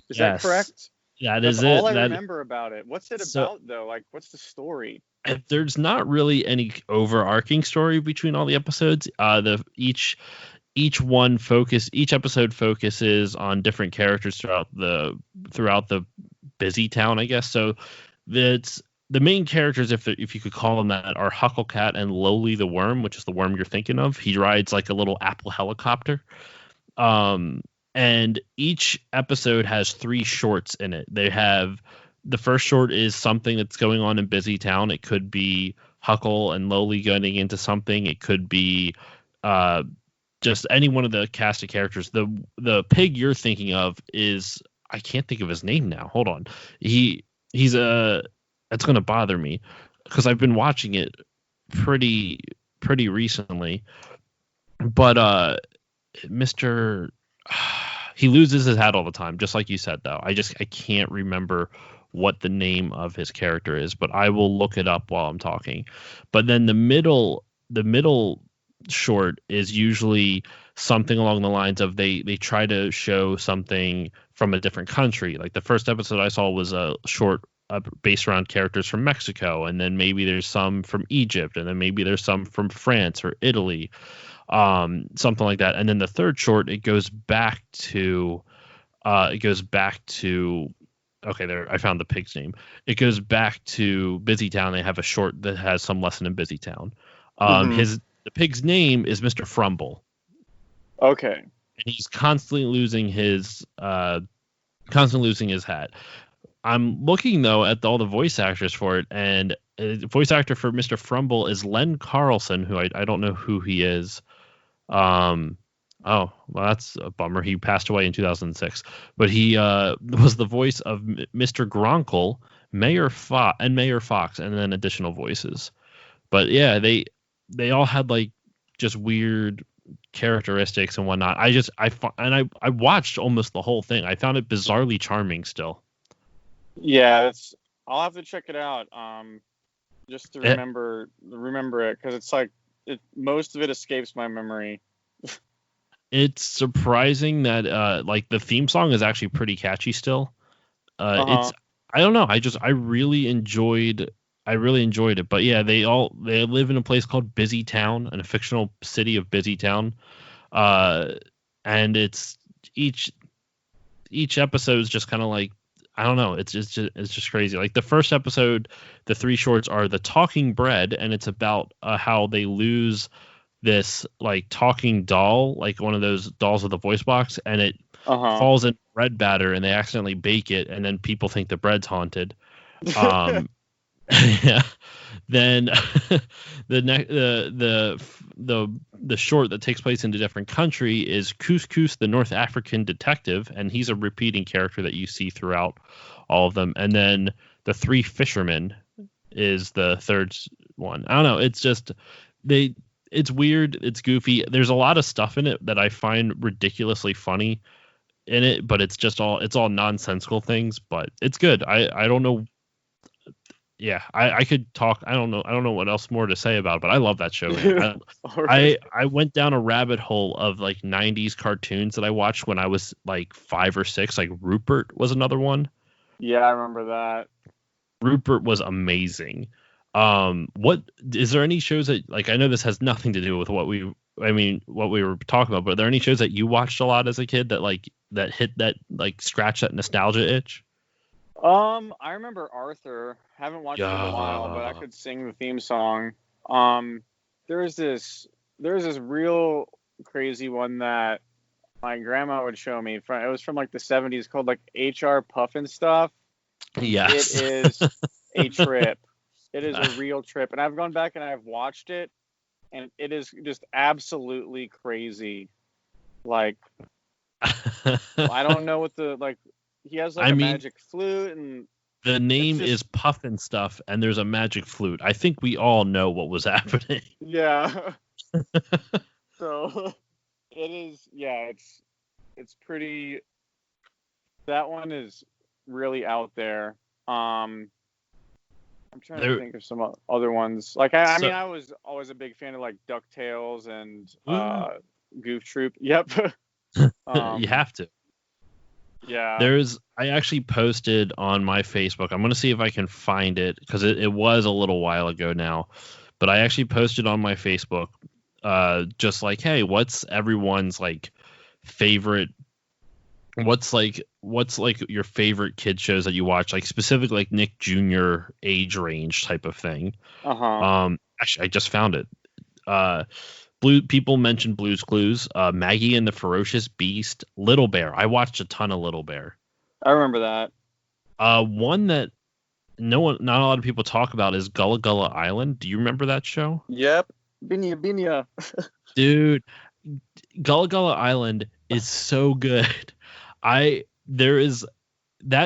Is that yes, correct? that That's is all it. I That remember about it. What's it so about though? Like, what's the story? there's not really any overarching story between all the episodes. The each episode focuses on different characters throughout the busy town, I guess. So that's the main characters, if you could call them that, are Hucklecat and Lowly the Worm, which is the worm you're thinking of. He rides like a little apple helicopter. Um, and each episode has 3 shorts in it. They have the first short is something that's going on in Busy Town. It could be Huckle and Lowly getting into something. It could be uh, just any one of the cast of characters. The pig you're thinking of is I can't think of his name now. Hold on. He's a That's gonna bother me because I've been watching it pretty recently. But Mr. He loses his hat all the time, just like you said though. I can't remember what the name of his character is, but I will look it up while I'm talking. But then the middle short is usually something along the lines of they try to show something from a different country. Like the first episode I saw was a short based around characters from Mexico, and then maybe there's some from Egypt, and then maybe there's some from France or Italy, something like that. And then the third short, it goes back to okay, there I found the pig's name. It goes back to Busy Town. They have a short that has some lesson in Busy Town. Mm-hmm. His The pig's name is Mr. Frumble. Okay. and he's constantly losing his hat. I'm looking though at all the voice actors for it, and voice actor for Mr. Frumble is Len Carlson, who I don't know who he is. Um, oh, well, that's a bummer. He passed away in 2006, but he was the voice of Mr. Gronkle, Mayor Fox, and then additional voices. But yeah, they all had like just weird characteristics and whatnot. I watched almost the whole thing. I found it bizarrely charming still. Yeah, I'll have to check it out. Just to It, remember it, because it's like most of it escapes my memory. it's surprising that like the theme song is actually pretty catchy still. It's I don't know. I really enjoyed it. But yeah, they live in a place called Busy Town, in a fictional city of Busy Town. And it's each episode is just kind of like, I don't know. It's just crazy. Like the first episode, the three shorts are The Talking Bread, and it's about how they lose this like talking doll, like one of those dolls with a voice box, and it falls in bread batter, and they accidentally bake it, and then people think the bread's haunted. Yeah. Then the short that takes place in a different country is Couscous, the North African detective, and he's a repeating character that you see throughout all of them. And then The Three Fishermen is the third one. I don't know. It's just it's weird. It's goofy. There's a lot of stuff in it that I find ridiculously funny in it, but it's all nonsensical things. But it's good. I don't know. Yeah, I could talk. I don't know what else more to say about it, but I love that show, man. I went down a rabbit hole of like 90s cartoons that I watched when I was like 5 or 6. Like Rupert was another one. Yeah, I remember that. Rupert was amazing. What is there any shows that, like, I know this has nothing to do with what we were talking about, but are there any shows that you watched a lot as a kid that hit that, like, scratch that nostalgia itch? I remember Arthur. Haven't watched it in a while, but I could sing the theme song. There's this real crazy one that my grandma would show me. It was from like the 70s, called like HR Puffin Stuff. Yes. It is a trip. It is a real trip, and I've gone back and I've watched it, and it is just absolutely crazy. Like, I don't know what he has like magic flute, and the name is Puffin Stuff, and there's a magic flute. I think we all know what was happening. Yeah. So it is. Yeah, it's pretty. That one is really out there. I'm trying to think of some other ones. Like I was always a big fan of like DuckTales and Goof Troop. Yep. You have to. Yeah. I actually posted on my Facebook. I'm going to see if I can find it, because it was a little while ago now. But I actually posted on my Facebook just like, hey, what's everyone's like favorite, what's like your favorite kid shows that you watch, like specifically like Nick Jr. age range type of thing. Actually, I just found it. People mentioned Blue's Clues, Maggie and the Ferocious Beast, Little Bear. I watched a ton of Little Bear. I remember that. One that not a lot of people talk about is Gullah Gullah Island. Do you remember that show? Yep. Binya. Dude, Gullah Gullah Island is so good. That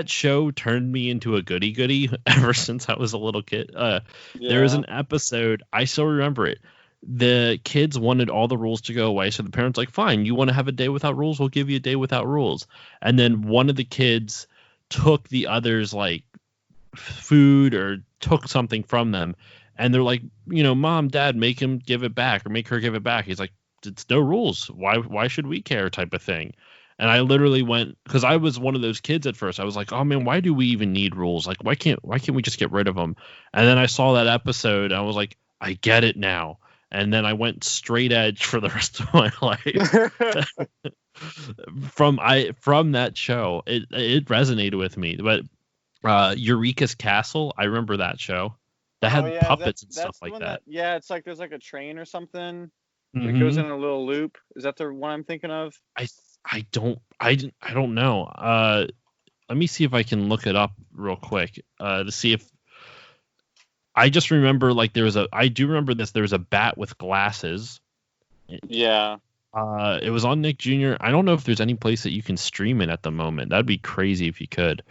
show turned me into a goody ever since I was a little kid. There was an episode, I still remember it. The kids wanted all the rules to go away, so the parents like, fine, you want to have a day without rules, we'll give you a day without rules. And then one of the kids took the others like food or took something from them, and they're like, Mom, Dad, make him give it back, or make her give it back. He's like, it's no rules, why should we care, type of thing. And I literally went, because I was one of those kids at first. I was like, oh man, why do we even need rules? Like, why can't we just get rid of them? And then I saw that episode, and I was like, I get it now. And then I went straight edge for the rest of my life. From that show, it resonated with me. But Eureka's Castle, I remember that show. That had puppets and stuff like that. Yeah, it's like there's like a train or something. It goes Mm-hmm. in a little loop. Is that the one I'm thinking of? I don't know. Let me see if I can look it up real quick. To see if I just remember like I do remember this. There was a bat with glasses. Yeah. It was on Nick Jr. I don't know if there's any place that you can stream it at the moment. That'd be crazy if you could.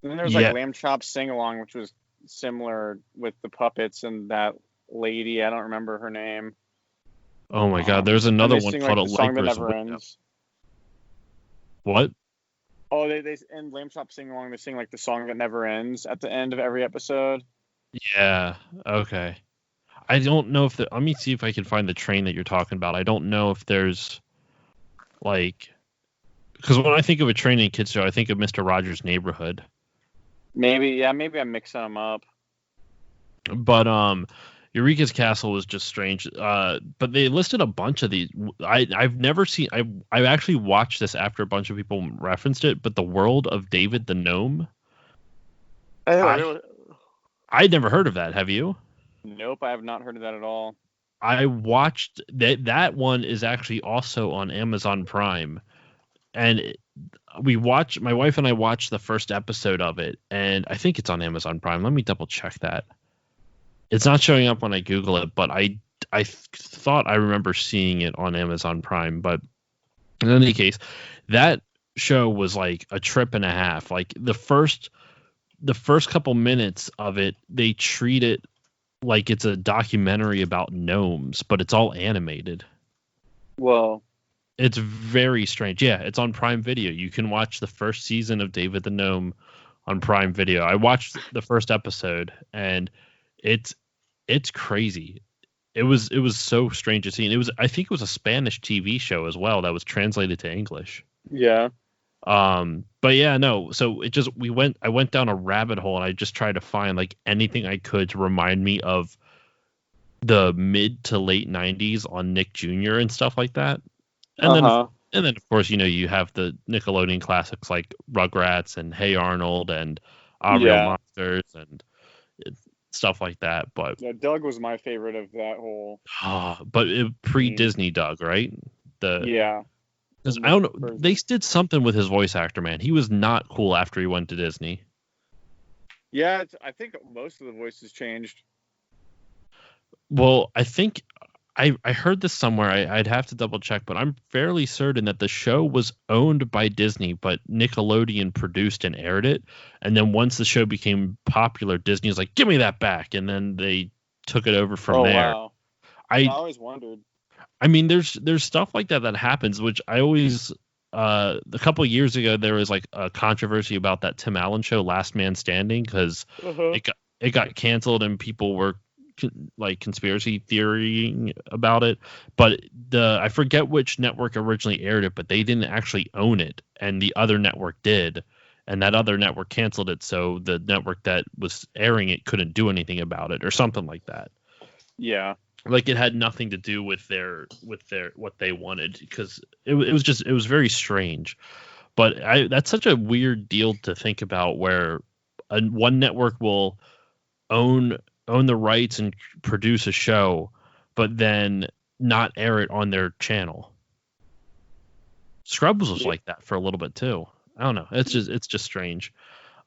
And then there was like Yeah. Lamb Chop Sing Along, which was similar with the puppets and that lady. I don't remember her name. Oh my God. There's And another they one sing called like A the song that Lifer's never Window. ends. What? Oh, they in Lamb Chop Sing Along, they sing like the song that never ends at the end of every episode. Yeah. Okay. I don't know if let me see if I can find the train that you're talking about. I don't know if there's like, because when I think of a training kids show, I think of Mr. Rogers' Neighborhood. Maybe I'm mixing them up. But Eureka's Castle was just strange. But they listed a bunch of these. I've never seen. I actually watched this after a bunch of people referenced it. But the World of David the Gnome. I I'd never heard of that. Have you? Nope, I have not heard of that at all. I watched that. That one is actually also on Amazon Prime, and my wife and I watched the first episode of it, and I think it's on Amazon Prime. Let me double check that. It's not showing up when I Google it, but I thought I remember seeing it on Amazon Prime. But in any case, that show was like a trip and a half. Like the first couple minutes of it, they treat it like it's a documentary about gnomes, but it's all animated. Whoa. It's very strange. Yeah, it's on Prime Video. You can watch the first season of David the Gnome on Prime Video. I watched the first episode, and it's crazy. It was so strange to see. And I think it was a Spanish TV show as well that was translated to English. Yeah. But yeah, no. So I went down a rabbit hole, and I just tried to find like anything I could to remind me of the mid to late 90s on Nick Jr. and stuff like that. And then of course, you have the Nickelodeon classics like Rugrats and Hey Arnold and Real Monsters and stuff like that. But yeah, Doug was my favorite of that whole. But pre-Disney Doug, right? Yeah. Because I don't know, they did something with his voice actor, man. He was not cool after he went to Disney. Yeah, I think most of the voices changed. Well, I think I heard this somewhere. I'd have to double check, but I'm fairly certain that the show was owned by Disney, but Nickelodeon produced and aired it. And then once the show became popular, Disney was like, "Give me that back," and then they took it over from there. Wow. I always wondered. I mean, there's stuff like that happens, which I always. A couple of years ago, there was like a controversy about that Tim Allen show, Last Man Standing, because it got canceled and people were like conspiracy theorying about it. But I forget which network originally aired it, but they didn't actually own it, and the other network did, and that other network canceled it, so the network that was airing it couldn't do anything about it or something like that. Yeah. Like it had nothing to do with their what they wanted, because it was very strange. But that's such a weird deal to think about, where one network will own the rights and produce a show, but then not air it on their channel. Scrubs was like that for a little bit too. I don't know. It's just strange.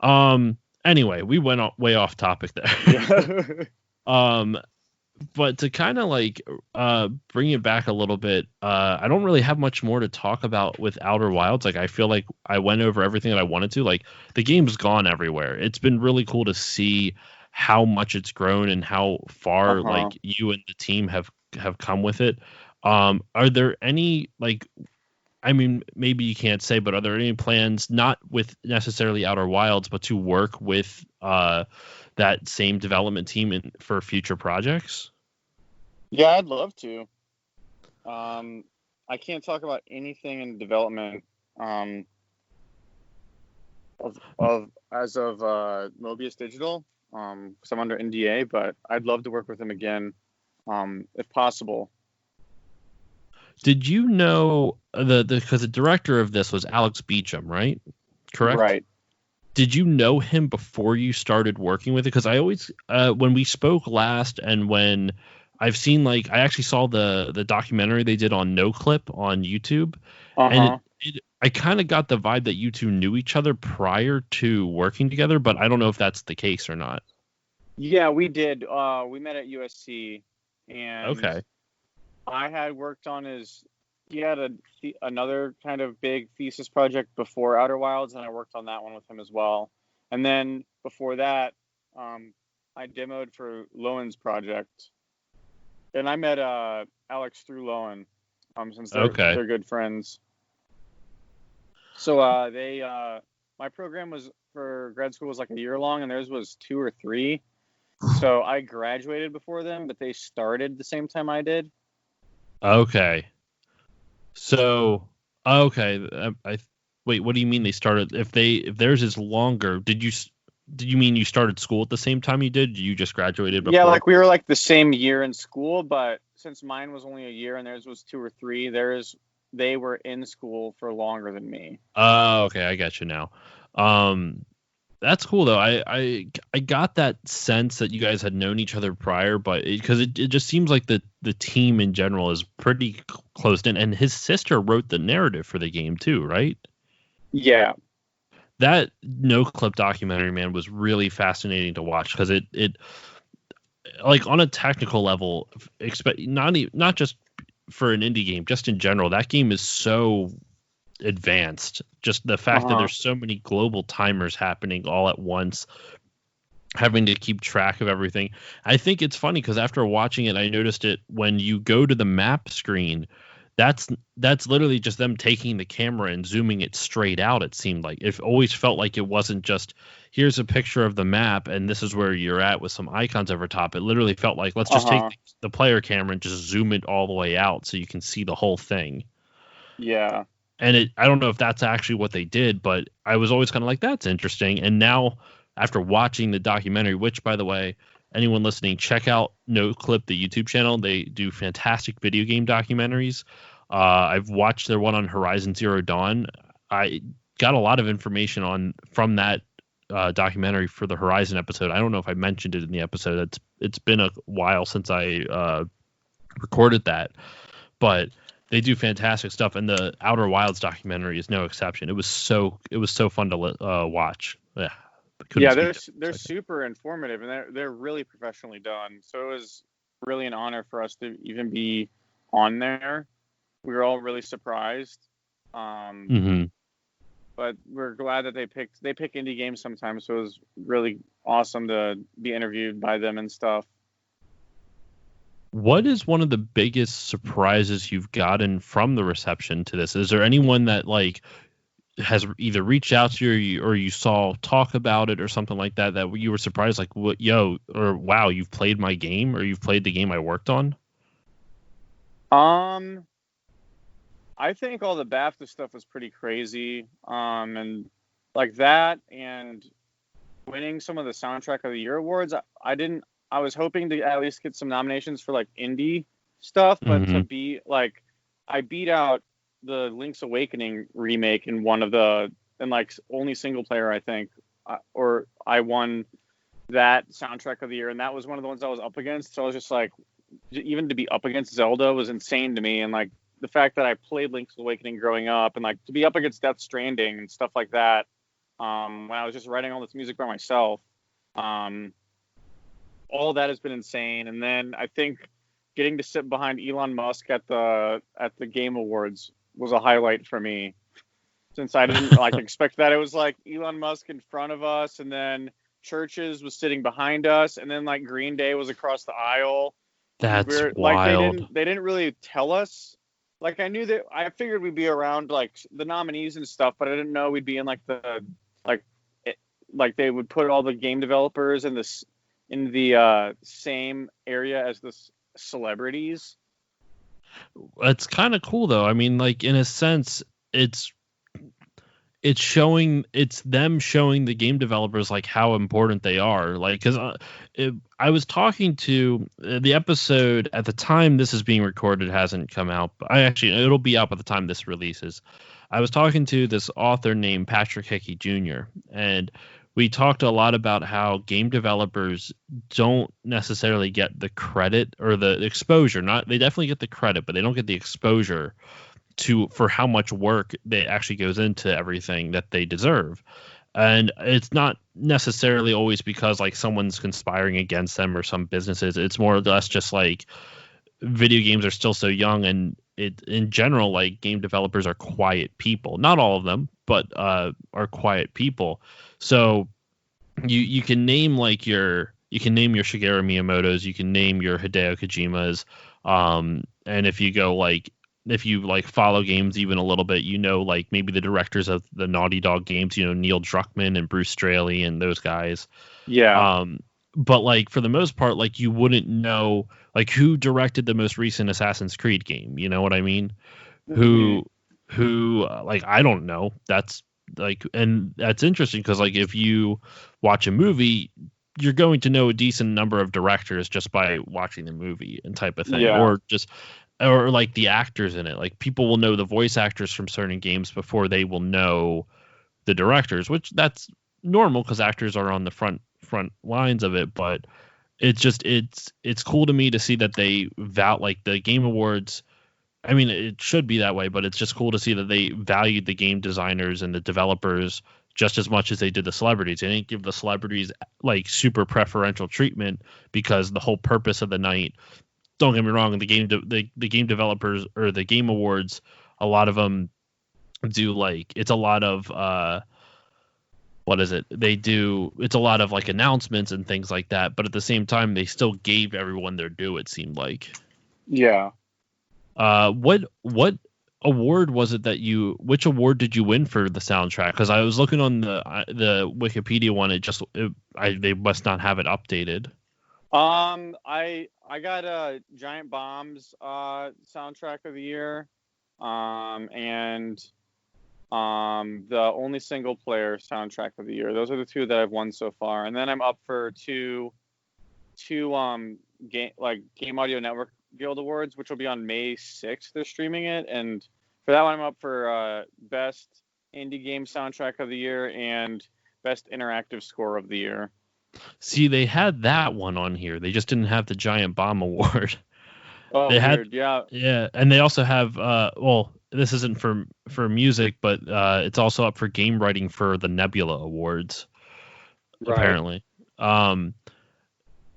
Anyway, we went way off topic there. Yeah. But to kind of like bring it back a little bit, I don't really have much more to talk about with Outer Wilds. Like, I feel like I went over everything that I wanted to. Like, the game's gone everywhere. It's been really cool to see how much it's grown and how far like you and the team have come with it. Are there any, like, I mean, maybe you can't say, but are there any plans, not with necessarily Outer Wilds, but to work with that same development team for future projects? Yeah, I'd love to. I can't talk about anything in development of Mobius Digital, because I'm under NDA, but I'd love to work with them again, if possible. Did you know because the director of this was Alex Beecham, right? Correct? Right. Did you know him before you started working with it? Because I always, when we spoke last, and when I've seen like I actually saw the documentary they did on No Clip on YouTube, and Uh-huh. I kind of got the vibe that you two knew each other prior to working together, but I don't know if that's the case or not. Yeah, we did. We met at USC, and Okay. I had worked on he had another kind of big thesis project before Outer Wilds, and I worked on that one with him as well. And then before that, I demoed for Lowen's project, and I met Alex through Lowen, since Okay. they're good friends. So my program was for grad school was like a year long, and theirs was 2 or 3. So I graduated before them, but they started the same time I did. Okay. So, okay. I wait. What do you mean they started? If theirs is longer, did you mean you started school at the same time you did? You just graduated Yeah, before? like we were like the same year in school, but since mine was only a year and theirs was 2 or 3, they were in school for longer than me. Oh, okay. I got you now. Um, That's cool though. I got that sense that you guys had known each other prior, but because it just seems like the team in general is pretty closed in, and his sister wrote the narrative for the game too, right? Yeah. That No Clip documentary, man, was really fascinating to watch because it like on a technical level, expect not just for an indie game, just in general, that game is so advanced. Just the fact that Uh-huh. there's so many global timers happening all at once, having to keep track of everything. I think it's funny because after watching it, I noticed it when you go to the map screen. That's literally just them taking the camera and zooming it straight out. It seemed like it always felt like it wasn't just here's a picture of the map and this is where you're at with some icons over top. It literally felt like let's just take Uh-huh. the player camera and just zoom it all the way out so you can see the whole thing. Yeah. And I don't know if that's actually what they did, but I was always kind of like, that's interesting. And now, after watching the documentary, which, by the way, anyone listening, check out No Clip, the YouTube channel. They do fantastic video game documentaries. I've watched their one on Horizon Zero Dawn. I got a lot of information on from that documentary for the Horizon episode. I don't know if I mentioned it in the episode. It's been a while since I recorded that, but they do fantastic stuff, and the Outer Wilds documentary is no exception. It was so fun to watch. Yeah, couldn't Yeah, speak to they're it. super informative, and they're really professionally done. So it was really an honor for us to even be on there. We were all really surprised. Um, Mm-hmm. but we're glad that they pick indie games sometimes, so it was really awesome to be interviewed by them and stuff. What is one of the biggest surprises you've gotten from the reception to this? Is there anyone that like has either reached out to you or you saw talk about it or something like that that you were surprised like what yo or wow you've played my game or you've played the game I worked on? Um, I think all the BAFTA stuff was pretty crazy. And like that and winning some of the soundtrack of the year awards. I didn't. I was hoping to at least get some nominations for like indie stuff, but to Mm-hmm. be like, I beat out the Link's Awakening remake in one of the and like only single player I think, or I won that soundtrack of the year, and that was one of the ones I was up against. So I was just like, even to be up against Zelda was insane to me, and like the fact that I played Link's Awakening growing up, and like to be up against Death Stranding and stuff like that, when I was just writing all this music by myself, um, all that has been insane. And then I think getting to sit behind Elon Musk at the Game Awards was a highlight for me, since I didn't like expect that. It was like Elon Musk in front of us, and then Churches was sitting behind us, and then like Green Day was across the aisle. And That's we're like wild. they didn't really tell us. Like I figured we'd be around like the nominees and stuff, but I didn't know we'd be in like like it, like they would put all the game developers in the same area as the celebrities. It's kind of cool though. I mean, like in a sense, it's it's them showing the game developers like how important they are like because I was talking to the episode at the time this is being recorded hasn't come out but I actually it'll be out by the time this releases. I was talking to this author named Patrick Hickey Jr. and we talked a lot about how game developers don't necessarily get the credit or the exposure. Not they definitely get the credit, but they don't get the exposure for how much work that actually goes into everything that they deserve. And it's not necessarily always because like someone's conspiring against them or some businesses. It's more or less just like video games are still so young, and it in general, like game developers are quiet people. Not all of them, but are quiet people. So you can name like you can name your Shigeru Miyamoto's, you can name your Hideo Kojima's, and if you like follow games even a little bit, like maybe the directors of the Naughty Dog games, Neil Druckmann and Bruce Straley and those guys. Yeah. But like for the most part, like you wouldn't know like who directed the most recent Assassin's Creed game. You know what I mean? Mm-hmm. Who like I don't know. That's like, and that's interesting because like if you watch a movie, you're going to know a decent number of directors just by watching the movie and type of thing, Yeah. or like the actors in it. Like people will know the voice actors from certain games before they will know the directors, which that's normal because actors are on the front lines of it. But it's cool to me to see that they like the Game Awards. I mean, it should be that way, but it's just cool to see that they valued the game designers and the developers just as much as they did the celebrities. They didn't give the celebrities like super preferential treatment because the whole purpose of the night. Don't get me wrong, the game developers or the Game Awards, a lot of them do like it's a lot of what is it? They do it's a lot of like announcements and things like that, but at the same time they still gave everyone their due, it seemed like. Yeah. What award was it which award did you win for the soundtrack? Because I was looking on the Wikipedia one, they must not have it updated. I got a Giant Bombs soundtrack of the year, and the only single player soundtrack of the year. Those are the two that I've won so far, and then I'm up for two Game Audio Network Guild Awards, which will be on May 6th. They're streaming it, and for that one I'm up for best indie game soundtrack of the year and best interactive score of the year. See, they had that one on here. They just didn't have the Giant Bomb Award. Oh, They had, weird. Yeah. yeah, and they also have well, this isn't for music, but it's also up for game writing for the Nebula Awards, Right. apparently. Um,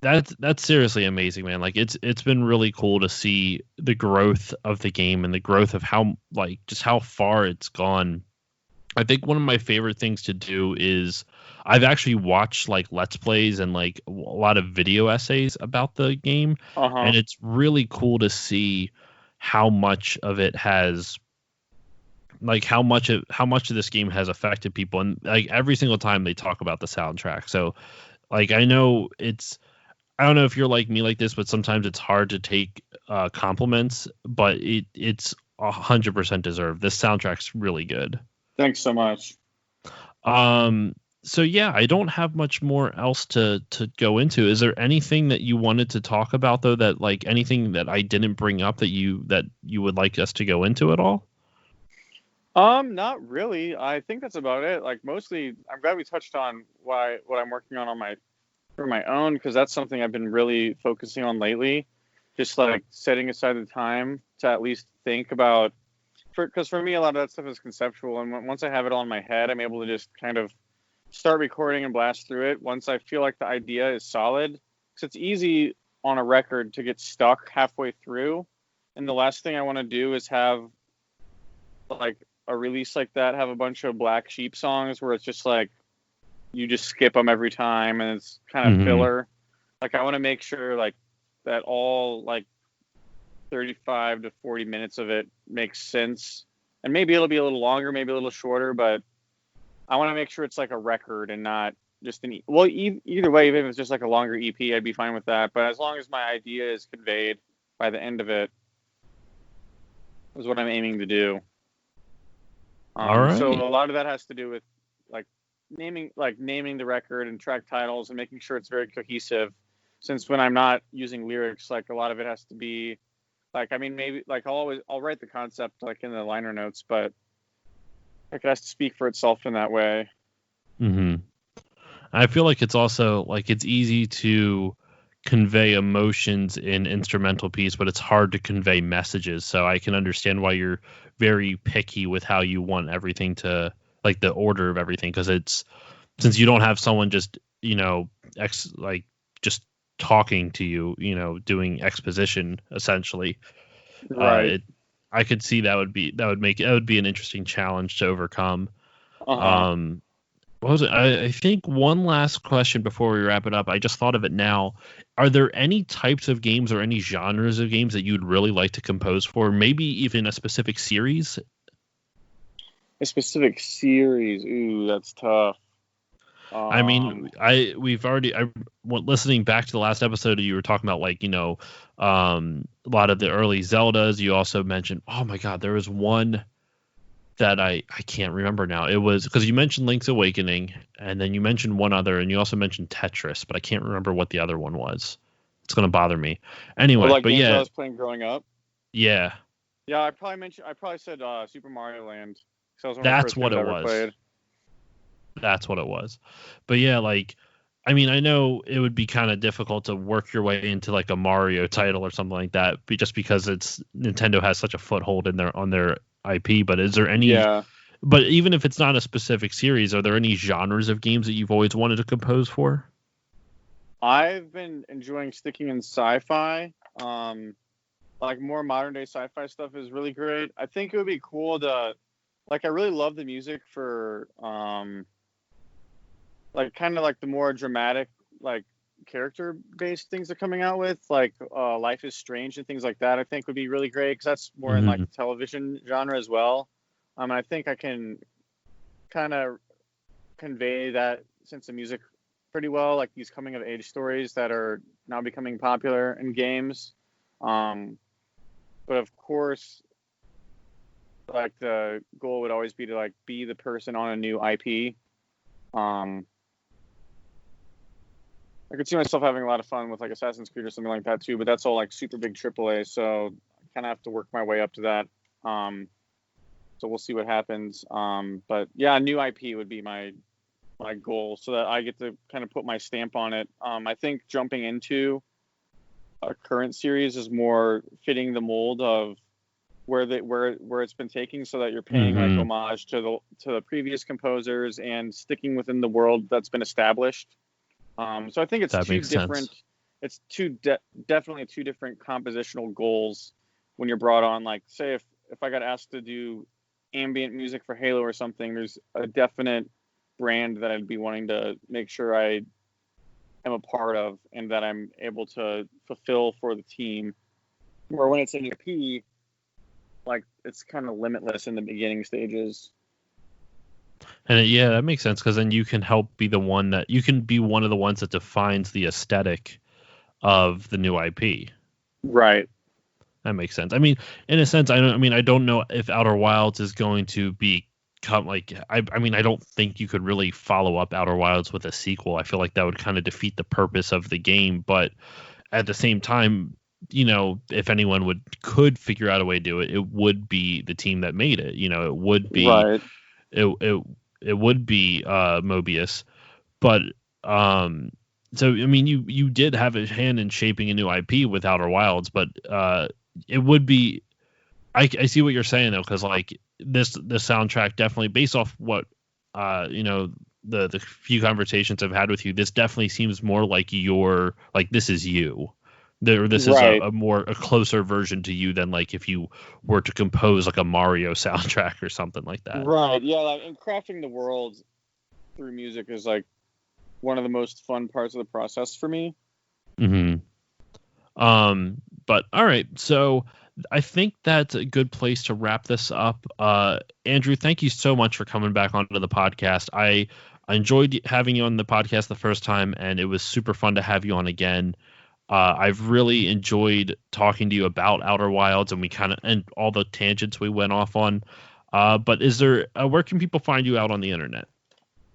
that's seriously amazing, man. Like it's been really cool to see the growth of the game and the growth of how like just how far it's gone. I think one of my favorite things to do is I've actually watched like Let's Plays and like a lot of video essays about the game, Uh-huh. and it's really cool to see how much of it has like how much of this game has affected people, and like every single time they talk about the soundtrack. So like I don't know if you're like me like this, but sometimes it's hard to take compliments, but it's 100% deserved. This soundtrack's really good. Thanks so much. Um, so yeah, I don't have much more else to go into. Is there anything that you wanted to talk about though, that like anything that I didn't bring up that you would like us to go into at all? Not really. I think that's about it. Like mostly, I'm glad we touched on what I'm working on for my own, because that's something I've been really focusing on lately. Just like setting aside the time to at least think about, because for me a lot of that stuff is conceptual, and once I have it all in my head, I'm able to just kind of start recording and blast through it. Once I feel like the idea is solid, because it's easy on a record to get stuck halfway through, and the last thing I want to do is have like a release like that have a bunch of black sheep songs where it's just like you just skip them every time and it's kind of Mm-hmm. filler. Like I want to make sure like that all like 35 to 40 minutes of it makes sense, and maybe it'll be a little longer, maybe a little shorter, but I want to make sure it's like a record and not just either way, even if it's just like a longer EP, I'd be fine with that. But as long as my idea is conveyed by the end of it, is what I'm aiming to do. All So right. a lot of that has to do with like naming the record and track titles and making sure it's very cohesive. Since when I'm not using lyrics, like a lot of it has to be like, I mean, maybe like I'll write the concept like in the liner notes, but like it has to speak for itself in that way. Mm-hmm. I feel like it's also like it's easy to convey emotions in instrumental piece, but it's hard to convey messages. So I can understand why you're very picky with how you want everything to, like, the order of everything, because it's, since you don't have someone just, like just talking to you, doing exposition essentially. Right. It I could see that would be an interesting challenge to overcome. Uh-huh. Um, what was it? I think one last question before we wrap it up. I just thought of it now. Are there any types of games or any genres of games that you'd really like to compose for? Maybe even a specific series? A specific series. Ooh, that's tough. I Um, mean, listening back to the last episode, you were talking about, like, a lot of the early Zeldas. You also mentioned, oh my God, there was one that I can't remember now. It was because you mentioned Link's Awakening, and then you mentioned one other, and you also mentioned Tetris, but I can't remember what the other one was. It's gonna bother me. or Anyway, like but games I yeah, was playing growing up. yeah, Yeah, I probably said Super Mario Land because that was one of the that's first what games it I ever was. played. That's what it was. But yeah, like, I mean, I know it would be kind of difficult to work your way into like a Mario title or something like that, just because it's Nintendo has such a foothold in their on their IP. But is there any? Yeah, But even if it's not a specific series, are there any genres of games that you've always wanted to compose for? I've been enjoying sticking in sci-fi. Like more modern day sci-fi stuff is really great. I think it would be cool to like. I really love the music for like kind of like the more dramatic like character based things they're coming out with like Life is Strange and things like that. I think would be really great because that's more in like Hmm. the television genre as well. And I think I can kind of convey that sense of music pretty well, like these coming of age stories that are now becoming popular in games. um but of course, like the goal would always be to like be the person on a new IP. um I could see myself having a lot of fun with like Assassin's Creed or something like that too, but that's all like super big AAA, so I kind of have to work my way up to that. So we'll see what happens. But yeah, a new IP would be my goal, so that I get to kind of put my stamp on it. I think jumping into a current series is more fitting the mold of where it's been taking, so that you're paying like Hmm. homage to the previous composers and sticking within the world that's been established. So I think it's That two makes sense. different, it's definitely two different compositional goals when you're brought on. Like, say if I got asked to do ambient music for Halo or something, there's a definite brand that I'd be wanting to make sure I am a part of and that I'm able to fulfill for the team. Where when it's an EP, like it's kind of limitless in the beginning stages. And yeah, that makes sense, because then you can help be the one that you can be one of the ones that defines the aesthetic of the new IP. Right. That makes sense. I mean, in a sense, I don't know if Outer Wilds is going to become like. I mean, I don't think you could really follow up Outer Wilds with a sequel. I feel like that would kind of defeat the purpose of the game. But at the same time, if anyone could figure out a way to do it, it would be the team that made it. It would be Right. it would be Mobius. But um, so I mean, you did have a hand in shaping a new IP with Outer Wilds, but it would be. I see what you're saying though, because like the soundtrack definitely, based off what the few conversations I've had with you, this definitely seems more like this is you. This is Right. a closer version to you than like if you were to compose like a Mario soundtrack or something like that. Right. Yeah. Like, and crafting the world through music is like one of the most fun parts of the process for me. Hmm. But all right, so I think that's a good place to wrap this up. Andrew, thank you so much for coming back onto the podcast. I enjoyed having you on the podcast the first time, and it was super fun to have you on again. I've really enjoyed talking to you about Outer Wilds, and and all the tangents we went off on. But is there where can people find you out on the internet?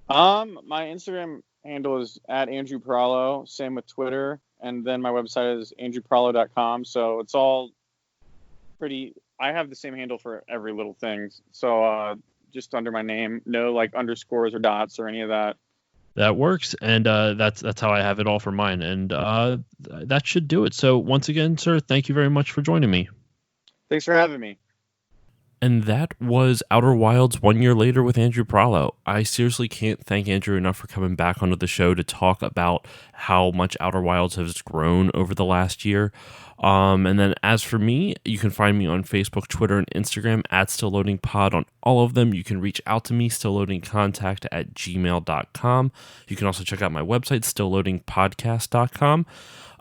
My Instagram handle is at Andrew Prahlow. Same with Twitter, and then my website is andrewprahlow.com. So it's all pretty. I have the same handle for every little thing. So just under my name, no like underscores or dots or any of that. That works, and that's how I have it all for mine, and that should do it. So once again, sir, thank you very much for joining me. Thanks for having me. And that was Outer Wilds 1 year later with Andrew Prahlow. I seriously can't thank Andrew enough for coming back onto the show to talk about how much Outer Wilds has grown over the last year. And then as for me, you can find me on Facebook, Twitter, and Instagram at StillLoadingPod on all of them. You can reach out to me, stillloadingcontact@gmail.com. You can also check out my website, stillloadingpodcast.com.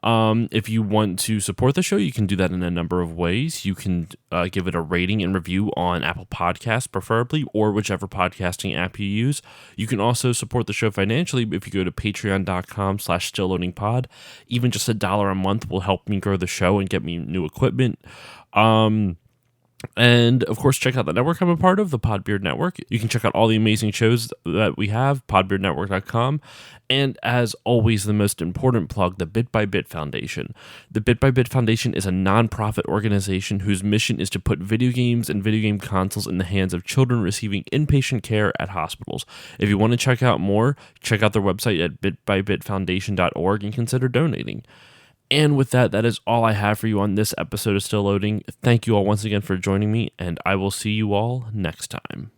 If you want to support the show, you can do that in a number of ways. You can give it a rating and review on Apple Podcasts, preferably, or whichever podcasting app you use. You can also support the show financially if you go to patreon.com/stillloadingpod. Even just $1 a month will help me grow the show and get me new equipment. And of course, check out the network I'm a part of, the Podbeard Network. You can check out all the amazing shows that we have, podbeardnetwork.com. And as always, the most important plug, the Bit by Bit Foundation. The Bit by Bit Foundation is a nonprofit organization whose mission is to put video games and video game consoles in the hands of children receiving inpatient care at hospitals. If you want to check out more, check out their website at bitbybitfoundation.org and consider donating. And with that, that is all I have for you on this episode of Still Loading. Thank you all once again for joining me, and I will see you all next time.